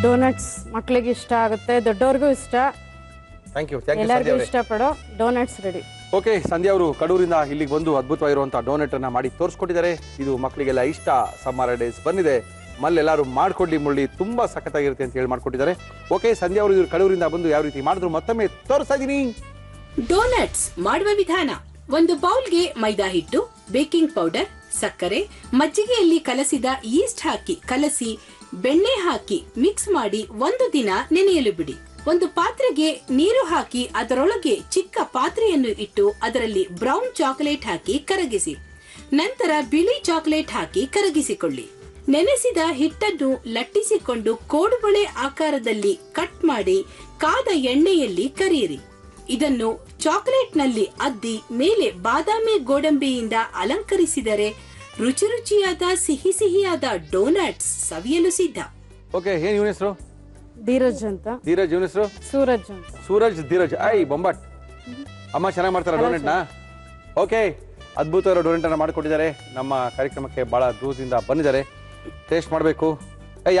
ಡೋನಟ್ಸ್ ಮಕ್ಕಳಿಗೆ ಇಷ್ಟ ಆಗುತ್ತೆ, ದೊಡ್ಡವ್ರಿಗೂ ಇಷ್ಟ. Thank you. ಎಲ್ಲರಿಗೂ ಇಷ್ಟಪಡೋ ಡೋನಟ್ಸ್ ರೆಡಿ. ಓಕೆ, ಸಂಧ್ಯಾ ಅವರು ಕಡೂರಿಂದ ಇಲ್ಲಿಗೆ ಬಂದು ಅದ್ಭುತವಾಗಿರುವಂತಹ ಡೋನೆಟ್ ಅನ್ನ ಮಾಡಿ ತೋರಿಸ್ಕೊಟ್ಟಿದ್ದಾರೆ. ಇದು ಮಕ್ಕಳಿಗೆಲ್ಲ ಇಷ್ಟ. ಸಮ್ಮರ್ ಡೇಸ್ ಬಂದಿದೆ, ಮಲ್ಲೆಲ್ಲರೂ ಮಾಡ್ಕೊಡ್ಲಿ ಮುಳ್ಳಿ, ತುಂಬಾ ಸಖತ್ತಾಗಿರುತ್ತೆ ಅಂತ ಹೇಳಿ ಮಾಡ್ಕೊಟ್ಟಿದ್ದಾರೆ. ಓಕೆ, ಸಂಧ್ಯಾ ಅವರು ಇವರು ಕಡೂರಿಂದ ಬಂದು ಯಾವ ರೀತಿ ಮಾಡಿದ್ರು ಮತ್ತೊಮ್ಮೆ ತೋರಿಸ್ತಾ ಇದೀನಿ. ಡೋನಟ್ಸ್ ಮಾಡುವ ವಿಧಾನ: ಒಂದು ಬೌಲ್ಗೆ ಮೈದಾ ಹಿಟ್ಟು, ಬೇಕಿಂಗ್ ಪೌಡರ್, ಸಕ್ಕರೆ, ಮಜ್ಜಿಗೆಯಲ್ಲಿ ಕಲಸಿದ ಈಸ್ಟ್ ಹಾಕಿ ಕಲಸಿ ಬೆಣ್ಣೆ ಹಾಕಿ ಮಿಕ್ಸ್ ಮಾಡಿ 1 ದಿನ ನೆನೆಯಲು ಬಿಡಿ. ಒಂದು ಪಾತ್ರೆಗೆ ನೀರು ಹಾಕಿ ಅದರೊಳಗೆ ಚಿಕ್ಕ ಪಾತ್ರೆಯನ್ನು ಇಟ್ಟು ಅದರಲ್ಲಿ ಬ್ರೌನ್ ಚಾಕೊಲೇಟ್ ಹಾಕಿ ಕರಗಿಸಿ. ನಂತರ ಬಿಳಿ ಚಾಕೊಲೇಟ್ ಹಾಕಿ ಕರಗಿಸಿಕೊಳ್ಳಿ. ನೆನೆಸಿದ ಹಿಟ್ಟನ್ನು ಲಟ್ಟಿಸಿಕೊಂಡು ಕೋಡುಬಳೆ ಆಕಾರದಲ್ಲಿ ಕಟ್ ಮಾಡಿ ಕಾದ ಎಣ್ಣೆಯಲ್ಲಿ ಕರಿಯಿರಿ. ಇದನ್ನು ಚಾಕೊಲೇಟ್ ನಲ್ಲಿ ಅದ್ದಿ ಮೇಲೆ ಬಾದಾಮಿ ಗೋಡಂಬಿಯಿಂದ ಅಲಂಕರಿಸಿದರೆ ರುಚಿ ರುಚಿಯಾದ ಸಿಹಿ ಸಿಹಿಯಾದ ಡೋನಟ್ಸ್ ಸವಿಯಲು ಸಿದ್ಧ. ಓಕೆ, ಏನ್ ಇವನ ಹೆಸರು? ಧೀರಜ್ ಅಂತ. ಧೀರಜ್. ಇವನ ಹೆಸರು? ಸೂರಜ್ ಅಂತ. ಸೂರಜ್, ಧೀರಜ್. ಐ ಬೊಂಬಾಟ್. ಅಮ್ಮ ಚೆನ್ನಾಗಿ ಮಾಡ್ತಾರ ಡೋನೆಟ್ನ? ಓಕೆ, ಅದ್ಭುತವಾದ ಡೋನೆಟ್ ಅನ್ನ ಮಾಡಿಕೊಟ್ಟಿದ್ದಾರೆ. ನಮ್ಮ ಕಾರ್ಯಕ್ರಮಕ್ಕೆ ಬಹಳ ದೂರದಿಂದ ಬಂದಿದ್ದಾರೆ. ಟೇಸ್ಟ್ ಮಾಡಬೇಕು.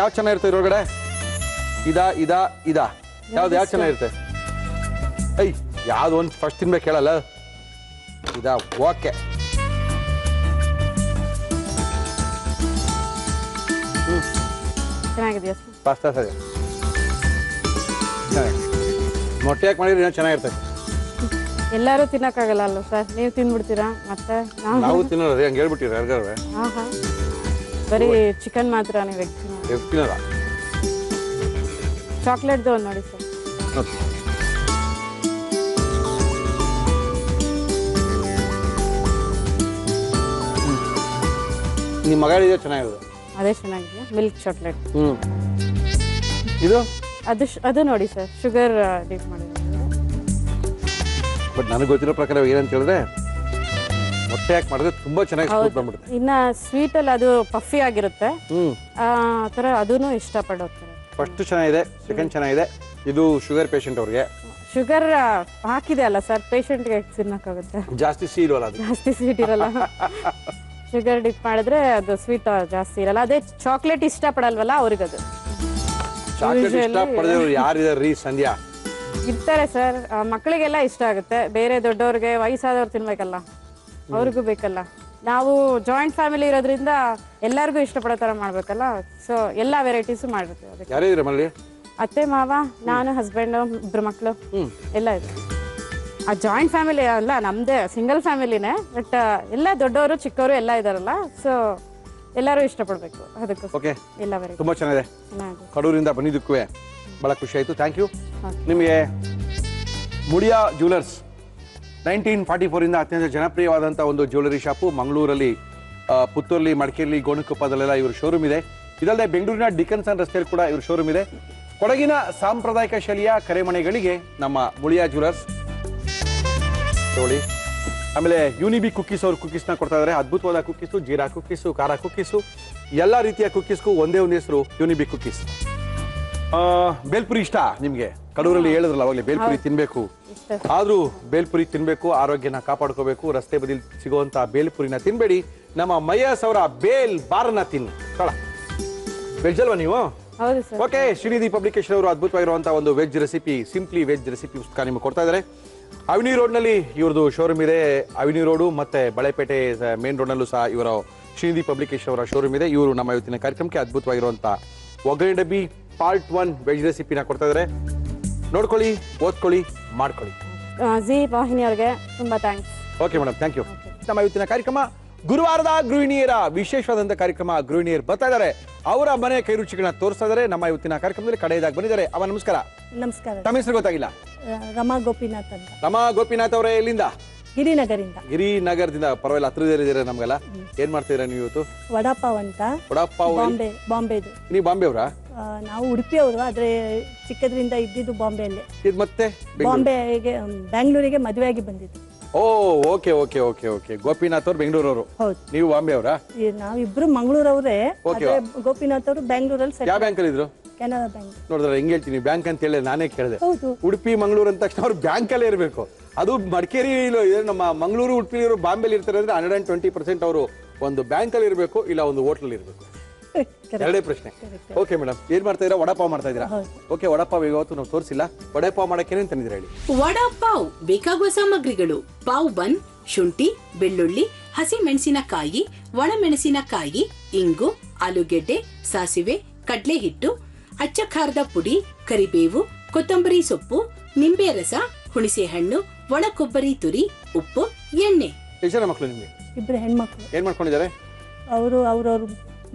ಯಾವ ಚೆನ್ನಾಗಿರುತ್ತೆ ಇದ್ರೊಳಗಡೆ? ಇದಾ ಯಾವ್ದು ಚೆನ್ನಾಗಿರುತ್ತೆ? ಐ ಯಾವ್ದು ಒಂದು ಫಸ್ಟ್ ತಿನ್ಬೇಕು ಹೇಳಲ್ಲ. ಇದಾ ಓಕೆ. ಚೆನ್ನಾಗಿದೆಯಾ ಸರ್? ಪಾಸ್ತಾ ಸರಿ. ಮೊಟ್ಟೆ ಹಾಕಿ ಮಾಡಿದ್ರೆ ಏನೋ ಚೆನ್ನಾಗಿರ್ತದೆ. ಎಲ್ಲರೂ ತಿನ್ನಕ್ಕಾಗಲ್ಲ ಅಲ್ವ ಸರ್? ನೀವು ತಿನ್ಬಿಡ್ತೀರಾ ಮತ್ತೆ? ನಾವು ತಿನ್ನೋದು ಹಂಗೆ ಹೇಳ್ಬಿಟ್ಟಿರ ಯಾರಿಗಾರ? ಬರೀ ಚಿಕನ್ ಮಾತ್ರ ನೀವು ವೆಜ್ ತಿನ್ನೋದ? ಚಾಕ್ಲೇಟ್ದು ಒಂದು ನೋಡಿ ಸರ್. ನಿಮ್ಮ ಮಗ ಇದೆ ಚೆನ್ನಾಗಿರೋದು. ಅದೇ ಚೆನ್ನಾಗಿದೆ, ಮಿಲ್ಕ್ ಚಾಕ್ಲೇಟ್. ಇದು ಅದು ನೋಡಿ ಸರ್, ಶುಗರ್ ಡೀಪ್ ಮಾಡಿರೋದು. ಬಟ್ ನನಗೆ ಗೊತ್ತಿರೋ ಪ್ರಕಾರ ಏನಂತ ಹೇಳಿದ್ರೆ ಮೊಟ್ಟೆ ಹಾಕಿ ಮಾಡಿದ್ರೆ ತುಂಬಾ ಚೆನ್ನಾಗಿ ಸ್ಮೂತ್ ಬಂದ್ಬಿಡುತ್ತೆ. ಇನ್ನ ಸ್ವೀಟ್ ಅಲ್ಲಿ ಅದು ಪಫಿ ಆಗಿರುತ್ತೆ, ಆ ಥರ ಅದೂ ಇಷ್ಟಪಡೋದು. ಫಸ್ಟ್ ಚೆನ್ನಾಗಿದೆ, ಸೆಕೆಂಡ್ ಚೆನ್ನಾಗಿದೆ. ಇದು ಶುಗರ್ ಪೇಷಂಟ್ ಅವ್ರಿಗೆ. ಶುಗರ್ ಹಾಕಿದೆ ಅಲ್ಲ ಸರ್, ಪೇಷಂಟ್ಗೆ ತಿನ್ನಕ್ಕಾಗುತ್ತೆ? ಜಾಸ್ತಿ ಸೀರಲ್ಲ, ಅದು ಜಾಸ್ತಿ ಸ್ವೀಟ್ ಇರಲ್ಲ. ಶುಗರ್ ಡಿಪ್ ಮಾಡಿದ್ರೆ ಅದು ಸ್ವೀಟ್ ಜಾಸ್ತಿ ಇರಲ್ಲ. ಅದೇ ಚಾಕ್ಲೇಟ್ ಇಷ್ಟಪಡಲ್ವಲ್ಲ ಅವ್ರಿಗದು. ಚಾಕ್ಲೇಟ್ ಇಷ್ಟಪಡೋರು ಯಾರಿದಾರ್ರಿ ಸಂಧ್ಯಾ? ಇರ್ತಾರೆ ಸರ್, ಮಕ್ಕಳಿಗೆಲ್ಲ ಇಷ್ಟ ಆಗುತ್ತೆ. ಬೇರೆ ದೊಡ್ಡವ್ರಿಗೆ, ವಯಸ್ಸಾದವ್ರು ತಿನ್ಬೇಕಲ್ಲ, ಅವ್ರಿಗೂ ಬೇಕಲ್ಲ. ನಾವು ಜಾಯಿಂಟ್ ಫ್ಯಾಮಿಲಿ ಇರೋದ್ರಿಂದ ಎಲ್ಲರಿಗೂ ಇಷ್ಟಪಡೋ ಥರ ಮಾಡ್ಬೇಕಲ್ಲ. ಸೊ ಎಲ್ಲ ವೆರೈಟೀಸು ಮಾಡಿರ್ತೀವಿ. ಅದಕ್ಕೆ ಯಾರಿದ್ರೆ ಮನೇಲಿ? ಅತ್ತೆ, ಮಾವ, ನಾನು, ಹಸ್ಬೆಂಡ್, ಇಬ್ಬರು ಮಕ್ಕಳು ಎಲ್ಲ ಇದೆ. ಆ ಜಾಯಿಂಟ್ ಫ್ಯಾಮಿಲಿ ಅಲ್ಲ, ನಮ್ದೇ ಸಿಂಗಲ್ ಫ್ಯಾಮಿಲಿನೇ. ಬಟ್ ಎಲ್ಲ ದೊಡ್ಡವರು ಚಿಕ್ಕವರು ಎಲ್ಲ ಇದಾರಲ್ಲ, ಸೊ ಎಲ್ಲರೂ ಇಷ್ಟಪಡಬೇಕು. ಅದಕ್ಕೋಸ್ಕರ ಎಲ್ಲ ವೆರೈಟಿ ತುಂಬಾ ಚೆನ್ನಾಗಿದೆ. ಕಡೂರಿಂದ ಬಂದಿದ್ದಕ್ಕೂ ಬಹಳ ಖುಷಿ ಆಯ್ತು. Thank you. ನಿಮಗೆ ಮುಳಿಯಾ ಜ್ಯುವೆಲರ್ಸ್ 1944 ಇಂದ ಅತ್ಯಂತ ಜನಪ್ರಿಯವಾದಂಥ ಒಂದು ಜ್ಯುವೆಲರಿ ಶಾಪು ಮಂಗಳೂರಲ್ಲಿ, ಪುತ್ತೂರಲ್ಲಿ, ಮಡಿಕೇರಿ, ಗೋಣಿಕೊಪ್ಪದಲ್ಲೆಲ್ಲ ಇವ್ರ ಶೋರೂಮ್ ಇದೆ. ಇದಲ್ಲದೆ ಬೆಂಗಳೂರಿನ ಡಿಕನ್ಸನ್ ರಸ್ತೆಯಲ್ಲಿ ಕೂಡ ಇವ್ರ ಶೋರೂಮ್ ಇದೆ. ಕೊಡಗಿನ ಸಾಂಪ್ರದಾಯಿಕ ಶೈಲಿಯ ಕರೆಮನೆಗಳಿಗೆ ನಮ್ಮ ಮುಳಿಯಾ ಜ್ಯುವೆಲರ್ಸ್ ತಗೊಳ್ಳಿ. ಆಮೇಲೆ ಯೂನಿಬಿ ಕುಕ್ಕೀಸ್ ಅವ್ರ ಕುಕ್ಕೀಸ್ನ ಕೊಡ್ತಾ ಇದ್ದಾರೆ. ಅದ್ಭುತವಾದ ಕುಕ್ಕೀಸು, ಜೀರಾ ಕುಕ್ಕೀಸು, ಖಾರ ಕುಕ್ಕೀಸು, ಎಲ್ಲ ರೀತಿಯ ಕುಕ್ಕೀಸ್ಗೂ ಒಂದೇ ಒಂದು ಹೆಸರು, ಯೂನಿಬಿ ಕುಕ್ಕೀಸ್. ಬೇಲ್ಪುರಿ ಇಷ್ಟ ನಿಮಗೆ? ಕಡೂರಲ್ಲಿ ಹೇಳಿದ್ರಲ್ಲ ಅವಾಗಲೇ, ಬೇಲ್ಪುರಿ ತಿನ್ಬೇಕು. ಆದ್ರೂ ಬೇಲ್ಪುರಿ ತಿನ್ಬೇಕು, ಆರೋಗ್ಯನ ಕಾಪಾಡ್ಕೋಬೇಕು. ರಸ್ತೆ ಬದಿಲಿ ಸಿಗುವಂತ ಬೇಲ್ಪುರಿನ ತಿನ್ಬೇಡಿ, ನಮ್ಮ ಮಯ್ಯಸ್ ಅವರ ಬೇಲ್ ಬಾರನ್ನ ತಿನ್ನಿ. ವೆಜ್ ಅಲ್ವಾ ನೀವು? ಓಕೆ. ಶ್ರೀನಿಧಿ ಪಬ್ಲಿಕೇಶನ್ ಅವರು ಅದ್ಭುತವಾಗಿರುವಂತಹ ಒಂದು veg recipe, simply veg recipe ಪುಸ್ತಕ ನಿಮಗೆ ಕೊಡ್ತಾ ಇದ್ದಾರೆ. ಅವಿನಿ ರೋಡ್ನಲ್ಲಿ ಇವ್ರದ್ದು ಶೋರೂಮ್ ಇದೆ. ಅವಿನಿ ರೋಡು ಮತ್ತೆ ಬಳೆಪೇಟೆ ಮೇನ್ ರೋಡ್ನಲ್ಲೂ ಸಹ ಇವರ ಶ್ರೀನಿಧಿ ಪಬ್ಲಿಕೇಶನ್ ಅವರ ಶೋರೂಮ್ ಇದೆ. ಇವರು ನಮ್ಮ ಇವತ್ತಿನ ಕಾರ್ಯಕ್ರಮಕ್ಕೆ ಅದ್ಭುತವಾಗಿರುವಂತಹ ಒಗ್ಗರಣೆ ಡಬ್ಬಿ ಪಾರ್ಟ್ 1 ವೆಜ್ ರೆಸಿಪಿನ ಕೊಡ್ತಾ ಇದ್ದಾರೆ. ನೋಡ್ಕೊಳ್ಳಿ, ಓದ್ಕೊಳ್ಳಿ, ಮಾಡ್ಕೊಳ್ಳಿ. ಜಿ ವಾಹಿನಿ ಅವ್ರಿಗೆ ತುಂಬಾ thanks. Okay madam, thank you. ನಮ್ಮ ಇವತ್ತಿನ ಕಾರ್ಯಕ್ರಮ ಗುರುವಾರದ ಗೃಹಿಣಿಯರ ವಿಶೇಷವಾದಂಥ ಕಾರ್ಯಕ್ರಮ. ಗೃಹಿಣಿಯರು ಬರ್ತಾ ಇದ್ದಾರೆ, ಅವರ ಮನೆ ಕೈ ರುಚಿಗಳನ್ನ ತೋರಿಸ್ತಾ ಇದ್ದಾರೆ. ನಮ್ಮ ಇವತ್ತಿನ ಕಾರ್ಯಕ್ರಮದಲ್ಲಿ ಕಡೆಯದಾಗಿ ಬಂದಿದ್ದಾರೆ. ಅವ ನಮಸ್ಕಾರ. ನಮಸ್ಕಾರ. ತಮ್ಮ ಹೆಸರು ಗೊತ್ತಾಗಿಲ್ಲ? ರಮಾ ಗೋಪಿನಾಥ್ ಅಂತ. ರಮಾ ಗೋಪಿನಾಥ್ ಅವರೇ ಎಲ್ಲಿಂದ? ಗಿರಿನಗರಿಂದ. ಗಿರಿನಗರದಿಂದ. ಪರವಾಗಿಲ್ಲ, ಹತ್ರದಲ್ಲಿದ್ದೀರಾ ನಮ್ಗೆಲ್ಲ. ಏನ್ ಮಾಡ್ತೀರಾ ನೀವು ಇವತ್ತು? ವಡಾಪಾವ್ ಅಂತ. ವಡಾಪಾವ್ ಬಾಂಬೆದು. ನೀವು ಬಾಂಬೆ ಅವರಾ? ನಾವು ಉಡುಪಿ ಅವರು, ಆದ್ರೆ ಚಿಕ್ಕದ್ರಿಂದ ಇದ್ದಿದ್ದು ಬಾಂಬೆಯಲ್ಲೇ. ಇದು ಮತ್ತೆ ಬಾಂಬೆಗೆ, ಬ್ಯಾಂಗ್ಳೂರಿಗೆ ಮದುವೆ ಆಗಿ ಬಂದಿದ್ದು. ಓ, okay okay okay okay. Gopinath ಅವರು ಬೆಂಗಳೂರವರು, ಹೌದು. ನೀವು ಬಾಂಬೆ ಅವರಾ? ನಾವಿಬ್ರು ಮಂಗಳೂರವರೇ. ಗೋಪಿನಾಥ್ ಅವರು ಬ್ಯಾಂಗ್ಳೂರಲ್ಲಿ. ಯಾವ ಬ್ಯಾಂಕ್ ಅಲ್ಲಿ ಇದ್ರು? ಕೆನರಾ ಬ್ಯಾಂಕ್. ನೋಡಿದ್ರೆ ಹೆಂಗ್ ಹೇಳ್ತೀನಿ, ಬ್ಯಾಂಕ್ ಅಂತ ಹೇಳಿ ನಾನೇ ಕೇಳಿದೆ. ಹೌದು. ಉಡುಪಿ ಮಂಗಳೂರು ಅಂತ ತಕ್ಷಣ ಅವ್ರು ಬ್ಯಾಂಕ್ ಅಲ್ಲೇ ಇರಬೇಕು. ಅದು ಮಡಿಕೇರಿ, ನಮ್ಮ ಮಂಗಳೂರು, ಉಡುಪಿ ಬಾಂಬೆಲಿ ಇರ್ತಾರೆ ಅಂದ್ರೆ 120% ಅವರು ಒಂದು ಬ್ಯಾಂಕ್ ಅಲ್ಲಿ ಇರಬೇಕು, ಇಲ್ಲ ಒಂದು ಹೋಟ್ಲಲ್ಲಿ ಇರಬೇಕು. ಎರಡೇ ಪ್ರಶ್ನೆ. ಓಕೆ ಮೇಡಮ್, ಏನ್ ಮಾಡ್ತಾ ಇದ್ದೀರಾ? ವಡಾಪಾವ್ ಮಾಡ್ತಾ ಇದ್ದೀರಾ? ಓಕೆ. ವಡಾಪಾವ್ ಇವತ್ತು ನಾವು ತೋರಿಸಿಲ್ಲ. ವಡಾಪಾವ್ ಮಾಡಕ್ಕೆ ಏನೇನು ತಂದಿದ್ದೀರಾ ಹೇಳಿ? ವಡಾಪಾವ್ ಬೇಕಾಗುವ ಸಾಮಗ್ರಿಗಳು: ಪಾವ್ ಬನ್, ಶುಂಠಿ, ಬೆಳ್ಳುಳ್ಳಿ, ಹಸಿ ಮೆಣಸಿನಕಾಯಿ, ಒಣಮೆಣಸಿನಕಾಯಿ, ಇಂಗು, ಆಲೂಗೆಡ್ಡೆ, ಸಾಸಿವೆ, ಕಡ್ಲೆ ಹಿಟ್ಟು, ಅಚ್ಚ ಖಾರದ ಪುಡಿ, ಕರಿಬೇವು, ಕೊತ್ತಂಬರಿ ಸೊಪ್ಪು, ನಿಂಬೆ ರಸ, ಹುಣಸೆ ಹಣ್ಣು, ಒಣ ಕೊಬ್ಬರಿ ತುರಿ, ಉಪ್ಪು, ಎಣ್ಣೆ. ಎಷ್ಟು ಜನ ಮಕ್ಕಳು ನಿಮ್ಗೆ? ಇಬ್ರು ಹೆಣ್ಮಕ್ಳು. ಏನ್ ಮಾಡ್ಕೊಂಡಿದ್ದಾರೆ? ಅವ್ರವ್ರ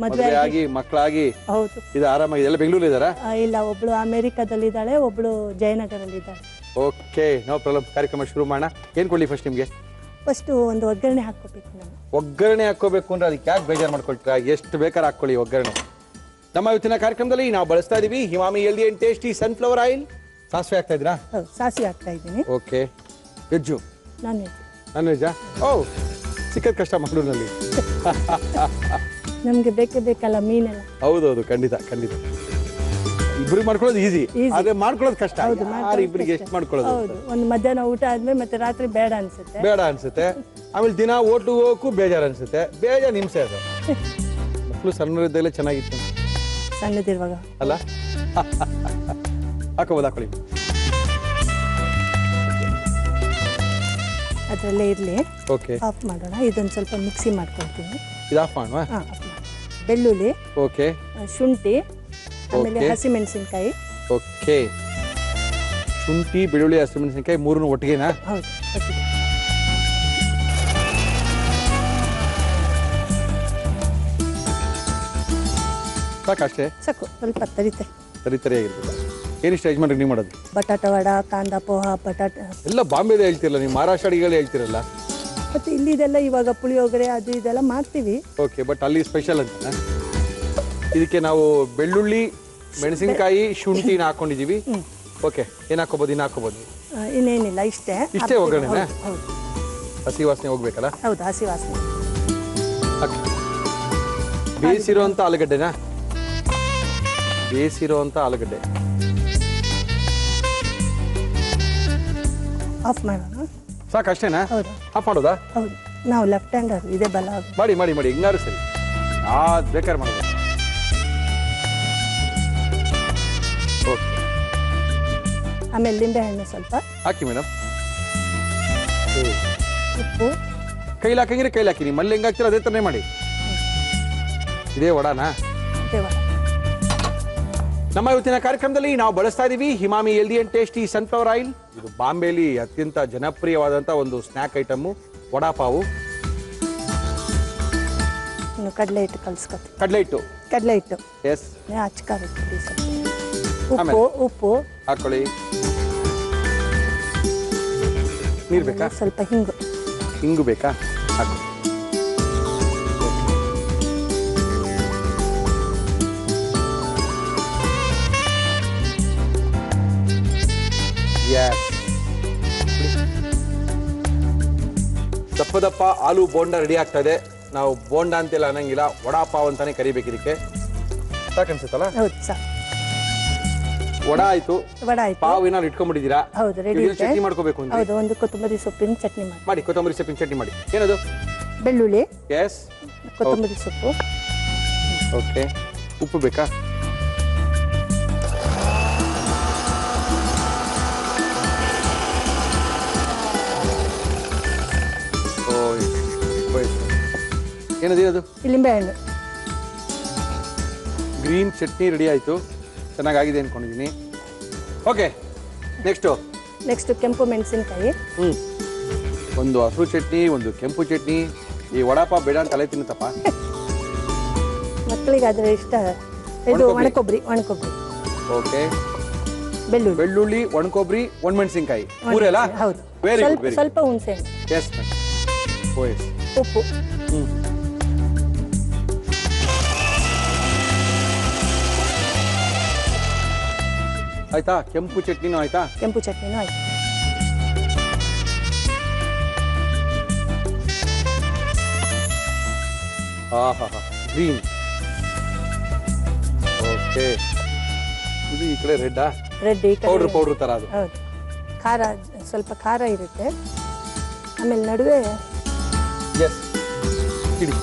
ಮದುವೆ ಆಗಿ ಮಕ್ಕಳಾಗಿ? ಹೌದು. ಇದು ಆರಾಮಾಗಿ ಎಲ್ಲ ಬೆಂಗಳೂರು ಇದ್ದಾರಾ? ಇಲ್ಲ, ಒಬ್ಳು ಅಮೆರಿಕಾದಲ್ಲಿದ್ದಾಳೆ, ಒಬ್ಳು ಜಯನಗರಲ್ಲಿ ಇದ್ದಾಳೆ. Okay, no problem. ಕಾರ್ಯಕ್ರಮ ಶುರು ಮಾಡೋಣ. ಏನ್ ಕೊಡ್ಲಿ ಫಸ್ಟ್ ನಿಮ್ಗೆ? ಫಸ್ಟ್ ಒಂದು ಒಗ್ಗರಣೆ ಹಾಕೋಬೇಕು ನಾವು. ಒಗ್ಗರಣೆ ಹಾಕೋಬೇಕು ಅಂದ್ರೆ ಅದಕ್ಕೆ ಯಾಕೆ ಬೇಜಾರು ಮಾಡ್ಕೊಳ್ತೀರಾ? ಎಷ್ಟು ಬೇಕಾದ್ರೆ ಹಾಕೊಳ್ಳಿ ಒಗ್ಗರಣೆ. ನಮ್ಮ ಇವತ್ತಿನ ಕಾರ್ಯಕ್ರಮದಲ್ಲಿ ನಾವು ಬಳಸ್ತಾ ಇದೀವಿ Himami healthy and tasty sunflower oil. ಸಾಸಿವೆ ಹಾಕ್ತಾ ಇದ್ದೀರಾ? ಹೌದು, ಸಾಸಿವೆ ಹಾಕ್ತಾ ಇದ್ದೀನಿ. Okay. Veg? Non veg. Non ವೆಜ್ಜಾ? ಓ, ಸಿಕ್ಕದ ಕಷ್ಟ ಮಂಗಳೂರಿನಲ್ಲಿ. ನಮ್ಗೆ ಬೇಕೇ ಬೇಕಲ್ಲ ಮೀನೆಲ್ಲ. ಹೌದೌದು, ಖಂಡಿತ ಖಂಡಿತ. ಇಬ್ರಿಗೆ ಮಾಡ್ಕೊಳ್ಳೋದು ಈಸಿ, ಆದ್ರೆ ಮಾಡ್ಕೊಳ್ಳೋದು ಕಷ್ಟ. ಇಬ್ಬರಿಗೆ ಎಷ್ಟು ಮಾಡ್ಕೊಳ್ಳೋದು? ಹೌದು. ಒಂದು ಮಧ್ಯಾಹ್ನ ಊಟ ಆದ್ಮೇಲೆ ಮತ್ತೆ ರಾತ್ರಿ ಬೇಡ ಅನ್ಸುತ್ತೆ. ಆಮೇಲೆ ದಿನ ಹೋಟ್ಲು ಹೋಗಕ್ಕೂ ಬೇಜಾರು ಅನ್ಸುತ್ತೆ. ಬೇಜಾರು ಹಿಂಸೆ ಅದು. ಮಕ್ಕಳು ಸಣ್ಣರಿದ್ದಾಗಲೇ ಚೆನ್ನಾಗಿತ್ತು. ಸಣ್ಣದಿರುವಾಗ. ಅಲ್ಲ ಹಾಕೊಳ್ಳಿ. ಅದರಲ್ಲೇ ಇರಲಿ. ಓಕೆ, ಆಫ್ ಮಾಡೋಣ. ಇದೊಂದು ಸ್ವಲ್ಪ ಮಿಕ್ಸಿ ಮಾಡ್ಕೊಳ್ತೀನಿ. ಇದು ಆಫ್ ಮಾಡುವ. ಹಾಂ, ಆಫ್ ಮಾಡಿ. ಬೆಳ್ಳುಳ್ಳಿ, ಓಕೆ, ಶುಂಠಿ, ಆಮೇಲೆ Okay. ಹಸಿಮೆಣಸಿನ್ಕಾಯಿ. ಓಕೆ. ಶುಂಠಿ, ಬೆಳ್ಳುಳ್ಳಿ, ಹಸಿಮೆಣಸಿನಕಾಯಿ ಮೂರನ್ನು ಒಟ್ಟಿಗೆನಾ? ಹೌದು, ಒಟ್ಟಿಗೆ. ಸಾಕಷ್ಟೇ? ಸಾಕು, ಸ್ವಲ್ಪ ತರಿತೆ. ತರಿಯಾಗಿರ್ತದೆ. ಏನಿಷ್ಟ ಯಜಮಾನ್ರಿಗೆ ನೀವು ಮಾಡೋದು? ಬಟಾಟ ವಡ, ಕಾಂದ ಪೋಹ, ಬಟಾಟ. ಎಲ್ಲ ಬಾಂಬೆದೇ ಹೇಳ್ತಿರಲ್ಲ ನೀವು, ಮಹಾರಾಷ್ಟ್ರ ಅಡಿಗೆಗಳೇ ಹೇಳ್ತಿರಲ್ಲ. ಮತ್ತು ಇಲ್ಲಿದೆಲ್ಲ ಇವಾಗ ಪುಳಿಯೋಗರೆ ಅದು ಇದೆಲ್ಲ ಮಾಡ್ತೀವಿ. ಓಕೆ, ಬಟ್ ಅಲ್ಲಿ ಸ್ಪೆಷಲ್ ಅಂತ. ಇದಕ್ಕೆ ನಾವು ಬೆಳ್ಳುಳ್ಳಿ, ಮೆಣಸಿನಕಾಯಿ, ಶುಂಠಿನ ಹಾಕೊಂಡಿದ್ದೀವಿ. ಓಕೆ, ಏನು ಹಾಕೋಬೋದು? ಇನ್ನು ಹಾಕೋಬೋದು? ಇನ್ನೇನಿಲ್ಲ, ಇಷ್ಟೇ. ಇಷ್ಟೇ ಒಗ್ಗರಣೆನಾ? ಹೌದು, ಹಸಿ ವಾಸನೆ ಹೋಗ್ಬೇಕಲ್ಲ? ಹೌದು, ಹಸಿ ವಾಸನೆ. ಬೇಯಿಸಿರೋಂಥ ಆಲೂಗಡ್ಡೆನಾ? ಬೇಯಿಸಿರೋಂಥ ಆಲೂಗಡ್ಡೆ ಆಫ್ ಮಾಡೋಣ. ಸಾಕಷ್ಟೇನಾ? ಹೌದು, ಆಫ್ ಮಾಡೋದಾ? ಹೌದು. ನಾವು ಲೆಫ್ಟ್ ಹ್ಯಾಂಡರ್, ಇದೇ ಬಲ. ಮಾಡಿ ಹಿಂಗಾರು ಸರಿ. ಬೇಕಾದ್ರೆ ಮಾಡೋದು. ಓಕೆ, ಆಮೇಲೆ ಲಿಂಬೆಹಣ್ಣು ಸ್ವಲ್ಪ ಹಾಕಿ ಮೇಡಮ್. ಉಪ್ಪು. ಕೈಲಿ ಹಾಕಂಗಿದ್ರೆ ಕೈಲಿ ಹಾಕಿ. ನೀವು ಮಲ್ಲಿ ಹೆಂಗೆ ಹಾಕ್ತೀರ ಅದೇ ಥರನೇ ಮಾಡಿ. ಇದೇ ವಡಾನಾ? ಇದೇ ವಡ. ನಮ್ಮ ಇವತ್ತಿನ ಕಾರ್ಯಕ್ರಮದಲ್ಲಿ ನಾವು ಬಳಸ್ತಾ ಇದ್ದೀವಿ Himami healthy and tasty sunflower oil. ಇದು ಬಾಂಬೆಲಿ ಅತ್ಯಂತ ಜನಪ್ರಿಯವಾದಂಥ ಒಂದು ಸ್ನ್ಯಾಕ್ ಐಟಮ್ಮು, ವಡಾಪಾವು. ಇನ್ನು ಕಡಲೆ ಹಿಟ್ಟು ಕಲಿಸ್ಕೊತೀವಿ. ಕಡಲೆ ಹಿಟ್ಟು. ಕಡಲೆ ಹಿಟ್ಟು. ಎಸ್. ಅಚ್ಕಾರ ಸ್ವಲ್ಪ. ಆಮೇಲೆ? ಉಪ್ಪು ಹಾಕೊಳ್ಳಿ. ನೀರು ಬೇಕಾ? ಸ್ವಲ್ಪ ಹಿಂಗು ಬೇಕಾ? ಹಾಕಿ. ದಪ್ಪ ಆಲೂ ಬೋಂಡ ರೆಡಿ ಆಗ್ತಾ ಇದೆ. ನಾವು ಬೋಂಡ ಅಂತೆಲ್ಲ ಅನ್ನಂಗಿಲ್ಲ, ವಡಾಪಾವ್ ಅಂತಾನೆ ಕರಿಬೇಕು ಇದಕ್ಕೆ. ಸಾಕನ್ಸುತ್ತಲ್ಲ? ಹೌದು, ಸಾಕು. ವಡ ಆಯ್ತು, ವಡ ಆಯ್ತು. ಪಾವ್ ಏನಾದ್ರು ಇಟ್ಕೊಂಡ್ಬಿಟ್ಟಿದ್ದೀರಾ? ಹೌದು, ರೆಡಿ ಇದೆ. ಚಟ್ನಿ ಮಾಡ್ಕೋಬೇಕು ಅಂತ. ಹೌದು, ಒಂದು ಕೊತ್ತಂಬರಿ ಸೊಪ್ಪಿನ ಚಟ್ನಿ ಮಾಡಿ. ಕೊತ್ತಂಬರಿ ಸೊಪ್ಪಿನ ಚಟ್ನಿ ಮಾಡಿ. ಏನದು? ಬೆಳ್ಳುಳ್ಳಿ, ಎಸ್, ಕೊತ್ತಂಬರಿ ಸೊಪ್ಪು. ಓಕೆ. ಉಪ್ಪು ಬೇಕಾ? ಏನದು? ಲಿಂಬೆಹಣ್ಣು. ಗ್ರೀನ್ ಚಟ್ನಿ ರೆಡಿ ಆಯಿತು. ಚೆನ್ನಾಗಿದೆ ಅನ್ಕೊಂಡಿದ್ದೀನಿ. ಓಕೆ, ನೆಕ್ಸ್ಟ್ ಕೆಂಪು ಮೆಣಸಿನಕಾಯಿ. ಒಂದು ಹಸಿರು ಚಟ್ನಿ, ಒಂದು ಕೆಂಪು ಚಟ್ನಿ. ಈ ವಡಾಪಾವ್ ಬೇಡ ಅಂತ ತಲೆ ತಿನ್ನುತ್ತಪ್ಪ. ಮಕ್ಕಳಿಗೆ ಆದರೆ ಇಷ್ಟ. ಇದು ಒಣಕೊಬ್ಬರಿ. ಓಕೆ. ಬೆಳ್ಳುಳ್ಳಿ, ಒಣಕೊಬ್ಬರಿ, ಒಣಮೆಣಸಿನಕಾಯಿ ಮೂರೆಲ್ಲ? ಹೌದು. Very good. ಸ್ವಲ್ಪ ಹುಣಸೆ. Yes ma'am. ಉಪ್ಪು. ಆಯ್ತಾ? ಕೆಂಪು ಚಟ್ನಿನೂ ಆಯ್ತಾ? ಕೆಂಪು ಚಟ್ನಿನೂ ಆಯ್ತು. ಗ್ರೀನ್. ಓಕೆ. ಇದು ಈ ಕಡೆ ರೆಡ್ಡಾ? ರೆಡ್. ಪೌಡ್ರ್ ತರ ಅದು. ಹೌದು. ಖಾರ, ಸ್ವಲ್ಪ ಖಾರ ಇರುತ್ತೆ. ಆಮೇಲೆ ನಡುವೆ ಎಸ್ ಇಡಿ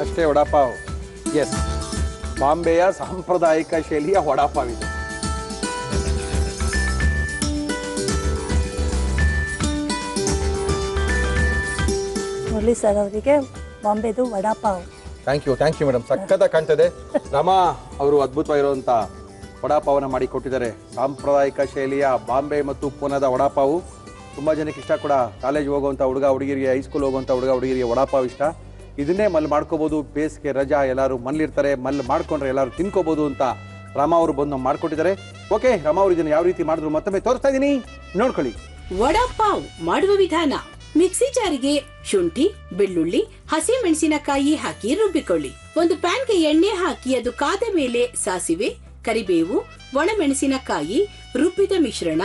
ಅಷ್ಟೇ ವಡಾಪಾವ್. ಎಸ್, ಬಾಂಬೆಯ ಸಾಂಪ್ರದಾಯಿಕ ಶೈಲಿಯ ವಡಾಪಾವ್ ಇದು. ಮುರಳಿ ಸರ್ ಅವರಿಗೆ ಬಾಂಬೆದು ವಡಾಪಾವ್. Thank you madam. ಸಖತ್ತಾಗಿ ಕಾಣ್ತದೆ. ರಮಾ ಅವರು ಅದ್ಭುತವಾಗಿರುವಂಥ ವಡಾಪಾವನ್ನ ಮಾಡಿ ಕೊಟ್ಟಿದ್ದಾರೆ. ಸಾಂಪ್ರದಾಯಿಕ ಶೈಲಿಯ ಬಾಂಬೆ ಮತ್ತು ಪೂನಾದ ವಡಾಪಾವು ತುಂಬ ಜನಕ್ಕೆ ಇಷ್ಟ ಕೂಡ. ಕಾಲೇಜ್ ಹೋಗುವಂಥ ಹುಡುಗ ಹುಡುಗಿರಿಗೆ, ಹೈಸ್ಕೂಲ್ ಹೋಗುವಂಥ ಹುಡುಗ ಹುಡುಗಿರಿಗೆ ವಡಾಪಾವ್ ಇಷ್ಟ. ಇದನ್ನೇ ಮಲ್ಲಿ ಮಾಡ್ಕೋಬೋದು. ಬೇಸಿಗೆ ರಜಾ ಎಲ್ಲರೂ ಮಲ್ಲಿರ್ತಾರೆ, ಮಲ್ಲಿ ಮಾಡ್ಕೊಂಡ್ರೆ ಎಲ್ಲರೂ ತಿನ್ಕೋಬೋದು ಅಂತ ರಾಮ ಅವರು ಬಂದು ಮಾಡ್ಕೊಟ್ಟಿದ್ದಾರೆ. ಓಕೆ, ರಾಮ ಅವರು ಇದನ್ನು ಯಾವ ರೀತಿ ಮಾಡಿದ್ರು ಮತ್ತೊಮ್ಮೆ ತೋರಿಸ್ತಾ ಇದ್ದೀನಿ, ನೋಡ್ಕೊಳ್ಳಿ. ವಡಾಪಾವ್ ಮಾಡುವ ವಿಧಾನ: ಮಿಕ್ಸಿ ಜಾರಿಗೆ ಶುಂಠಿ, ಬೆಳ್ಳುಳ್ಳಿ, ಹಸಿ ಮೆಣಸಿನಕಾಯಿ ಹಾಕಿ ರುಬ್ಬಿಕೊಳ್ಳಿ. ಒಂದು ಪ್ಯಾನ್ಗೆ ಎಣ್ಣೆ ಹಾಕಿ ಅದು ಕಾದ ಮೇಲೆ ಸಾಸಿವೆ, ಕರಿಬೇವು, ಒಣಮೆಣಸಿನಕಾಯಿ, ರುಬ್ಬಿದ ಮಿಶ್ರಣ,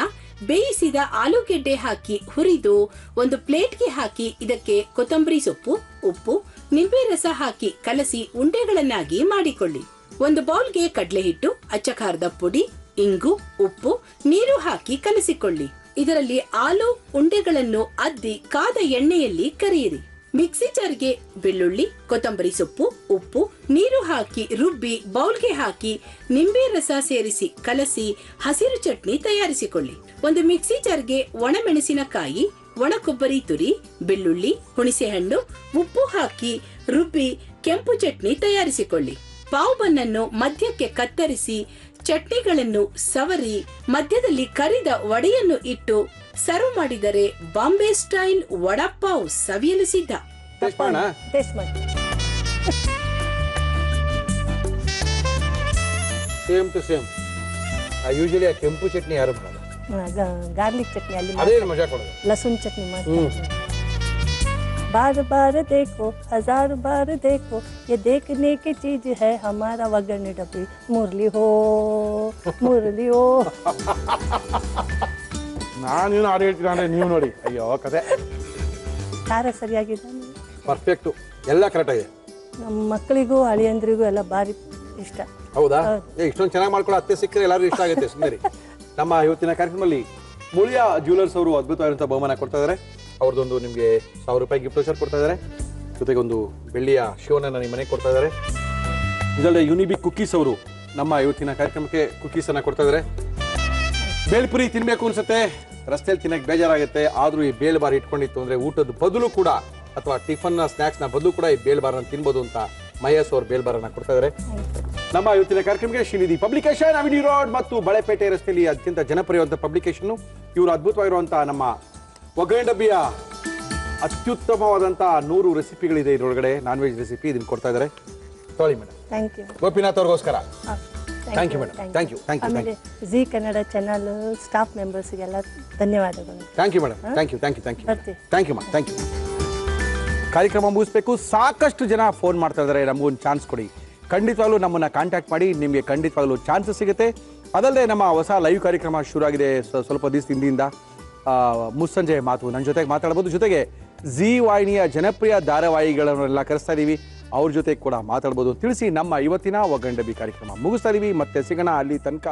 ಬೇಯಿಸಿದ ಆಲೂಗೆಡ್ಡೆ ಹಾಕಿ ಹುರಿದು ಒಂದು ಪ್ಲೇಟ್ಗೆ ಹಾಕಿ ಇದಕ್ಕೆ ಕೊತ್ತಂಬರಿ ಸೊಪ್ಪು, ಉಪ್ಪು, ನಿಂಬೆ ರಸ ಹಾಕಿ ಕಲಸಿ ಉಂಡೆಗಳನ್ನಾಗಿ ಮಾಡಿಕೊಳ್ಳಿ. ಒಂದು ಬೌಲ್ಗೆ ಕಡಲೆ ಹಿಟ್ಟು, ಅಚ್ಚ ಖಾರದ ಪುಡಿ, ಇಂಗು, ಉಪ್ಪು, ನೀರು ಹಾಕಿ ಕಲಸಿಕೊಳ್ಳಿ. ಇದರಲ್ಲಿ ಆಲೂ ಉಂಡೆಗಳನ್ನು ಅದ್ದಿ ಕಾದ ಎಣ್ಣೆಯಲ್ಲಿ ಕರಿಯಿರಿ. ಮಿಕ್ಸಿ ಜಾರ್ಗೆ ಬೆಳ್ಳುಳ್ಳಿ, ಕೊತ್ತಂಬರಿ ಸೊಪ್ಪು, ಉಪ್ಪು, ನೀರು ಹಾಕಿ ರುಬ್ಬಿ ಬೌಲ್ಗೆ ಹಾಕಿ ನಿಂಬೆ ರಸ ಸೇರಿಸಿ ಕಲಸಿ ಹಸಿರು ಚಟ್ನಿ ತಯಾರಿಸಿಕೊಳ್ಳಿ. ಒಂದು ಮಿಕ್ಸಿ ಜಾರ್ಗೆ ಒಣಮೆಣಸಿನಕಾಯಿ, ಒಣ ಕೊಬ್ಬರಿ ತುರಿ, ಬೆಳ್ಳುಳ್ಳಿ, ಹುಣಸೆಹಣ್ಣು, ಉಪ್ಪು ಹಾಕಿ ರುಬ್ಬಿ ಕೆಂಪು ಚಟ್ನಿ ತಯಾರಿಸಿಕೊಳ್ಳಿ. ಪಾವ್ ಬನ್ನನ್ನು ಮಧ್ಯಕ್ಕೆ ಕತ್ತರಿಸಿ ಚಟ್ನಿಗಳನ್ನು ಸವರಿ ಮಧ್ಯದಲ್ಲಿ ಕರಿದ ವಡೆಯನ್ನು ಇಟ್ಟು ಸರ್ವ್ ಮಾಡಿದರೆ ಬಾಂಬೆ ಸ್ಟೈಲ್ ವಡಾಪಾವ್ ಸವಿಯಲು ಸಿದ್ಧ. ಟೇಸ್ಟ್ ಮಾಡಿ. Same to same. ಯೂಶಲಿ ಆ ಕೆಂಪು ಚಟ್ನಿ ಯಾರು ಮಾಡಲ್ಲ, ಗಾರ್ಲಿಕ್ ಚಟ್ನಿ ಅಲ್ಲಿ ಅದೇ ಮಜಾ ಕೊಡೋದು. ಲಸುನ್ ಚಟ್ನಿ ಮಾಡ್ತಾರೆ. बार बार देखो, हजार बार देखो, ये देखने की चीज है हमारा वगन डब्बी. मुरली हो, मुरली हो. ನಾನೇನು ಹಾಡು ಹೇಳ್ತೀನಿ ಅಂದ್ರೆ ನೀವು ನೋಡಿ, ಅಯ್ಯೋ ಕತೆ ಖಾರ ಸರಿಯಾಗಿದೆ. ಪರ್ಫೆಕ್ಟು, ಎಲ್ಲ ಕರೆಕ್ಟ್ ಆಗಿದೆ. ನಮ್ಮ ಮಕ್ಕಳಿಗೂ ಅಳಿಯಂದ್ರಿಗೂ ಎಲ್ಲ ಭಾರಿ ಇಷ್ಟ. ಹೌದಾ? ಇಷ್ಟೊಂದು ಚೆನ್ನಾಗಿ ಮಾಡ್ಕೊಳ್ಳೋ ಅತ್ತೆ ಸಿಕ್ಕರೆ ಎಲ್ಲರೂ ಇಷ್ಟ ಆಗುತ್ತೆ. ಸುಂದರಿ, ನಮ್ಮ ಇವತ್ತಿನ ಕಾರ್ಯಕ್ರಮದಲ್ಲಿ ಮುಳಿಯಾ ಜ್ಯುವೆಲರ್ಸ್ ಅವರು ಅದ್ಭುತವಾದಂಥ ಬಹುಮಾನ ಕೊಡ್ತಾ ಇದ್ದಾರೆ. ಅವ್ರದ್ದೊಂದು ನಿಮಗೆ 1000 ರೂಪಾಯಿ ಗಿಫ್ಟ್ ವೌಚರ್ ಕೊಡ್ತಾ ಇದ್ದಾರೆ. ಜೊತೆಗೆ ಒಂದು ಬೆಳ್ಳಿಯ ಶಿವನ ನಿಮ್ಮ ಮನೆಗೆ ಕೊಡ್ತಾ ಇದ್ದಾರೆ. ಇದಲ್ಲದೆ ಯುನಿಬಿಕ್ ಕುಕ್ಕೀಸ್ ಅವರು ನಮ್ಮ ಇವತ್ತಿನ ಕಾರ್ಯಕ್ರಮಕ್ಕೆ ಕುಕ್ಕೀಸ್ ಅನ್ನ ಕೊಡ್ತಾ ಇದ್ದಾರೆ. ಬೇಲ್ಪುರಿ ತಿನ್ಬೇಕು ಅನ್ಸುತ್ತೆ, ರಸ್ತೆಯಲ್ಲಿ ತಿನ್ನಕ್ಕೆ ಬೇಜಾರಾಗುತ್ತೆ, ಆದ್ರೂ ಈ ಬೇಲ್ ಬಾರ್ ಇಟ್ಕೊಂಡಿತ್ತು ಅಂದ್ರೆ ಊಟದ ಬದಲು ಕೂಡ ಅಥವಾ ಟಿಫನ್ ಸ್ನಾಕ್ಸ್ ನ ಬದಲು ಕೂಡ ಈ ಬೇಲ್ ಬಾರ್ ಅನ್ನು ತಿನ್ಬೋದು ಅಂತ ಮಹೇಶ್ ಅವರು ಬೇಲ್ ಬಾರ್ ಅನ್ನ ಕೊಡ್ತಾ ಇದ್ದಾರೆ. ನಮ್ಮ ಇವತ್ತಿನ ಕಾರ್ಯಕ್ರಮಕ್ಕೆ ಶ್ರೀನಿಧಿ ಪಬ್ಲಿಕೇಶನ್, ಅವಿನಿ ರೋಡ್ ಮತ್ತು ಬಳೆಪೇಟೆ ರಸ್ತೆಯಲ್ಲಿ ಅತ್ಯಂತ ಜನಪ್ರಿಯವಾದ ಪಬ್ಲಿಕೇಶನ್. ಇವರು ಅದ್ಭುತವಾಗಿರುವಂತಹ ನಮ್ಮ ಒಗ್ಗರಣೆ ಡಬ್ಬಿಯ ಅತ್ಯುತ್ತಮವಾದಂತಹ 100 ರೆಸಿಪಿಗಳಿದೆ ಇದರೊಳಗಡೆ, ನಾನ್ ವೆಜ್ ರೆಸಿಪಿ ಇದನ್ನು ಕೊಡ್ತಾ ಇದ್ದಾರೆ. ತೊಳಿ ಮೇಡಮ್. ಥ್ಯಾಂಕ್ ಯು ಗೋಪಿನಾಥ್ ಅವ್ರಿಗೋಸ್ಕರ. Thank you madam. Thank you. ಆಮೇಲೆ ಜಿ ಕನ್ನಡ ಚಾನಲ್ ಸ್ಟಾಫ್ ಮೆಂಬರ್ಸ್ಗೆಲ್ಲ ಧನ್ಯವಾದಗಳು. Thank you madam. Thank you. ಬರ್ತೀವಿ. Thank you ma'am. Thank you. ಕಾರ್ಯಕ್ರಮ ಮುಗಿಸ್ಬೇಕು. ಸಾಕಷ್ಟು ಜನ ಫೋನ್ ಮಾಡ್ತಾ ಇದ್ದಾರೆ, ನಮಗೊಂದು ಚಾನ್ಸ್ ಕೊಡಿ. ಖಂಡಿತವಾಗ್ಲೂ ನಮ್ಮನ್ನು ಕಾಂಟ್ಯಾಕ್ಟ್ ಮಾಡಿ, ನಿಮಗೆ ಖಂಡಿತವಾಗ್ಲೂ ಚಾನ್ಸಸ್ ಸಿಗುತ್ತೆ. ಅದಲ್ಲದೆ ನಮ್ಮ ಹೊಸ ಲೈವ್ ಕಾರ್ಯಕ್ರಮ ಶುರು ಆಗಿದೆ ಸ್ವಲ್ಪ ದಿವಸ ಹಿಂದಿಂದ, ಮುಸ್ಸಂಜೆ ಮಾತು. ನನ್ನ ಜೊತೆಗೆ ಮಾತಾಡ್ಬೋದು. ಜೊತೆಗೆ ಜಿ ವಾಹಿನಿಯ ಜನಪ್ರಿಯ ಧಾರಾವಾಹಿಗಳನ್ನೆಲ್ಲ ಕರೆಸ್ತಾ ಇದ್ದೀವಿ, ಅವ್ರ ಜೊತೆ ಕೂಡ ಮಾತಾಡ್ಬೋದು ತಿಳಿಸಿ ನಮ್ಮ ಇವತ್ತಿನ ಒಗ್ಗರಣೆ ಡಬ್ಬಿ ಕಾರ್ಯಕ್ರಮ ಮುಗಿಸ್ತಾ ಇದೀವಿ. ಮತ್ತೆ ಸಿಗೋಣ, ಅಲ್ಲಿ ತನಕ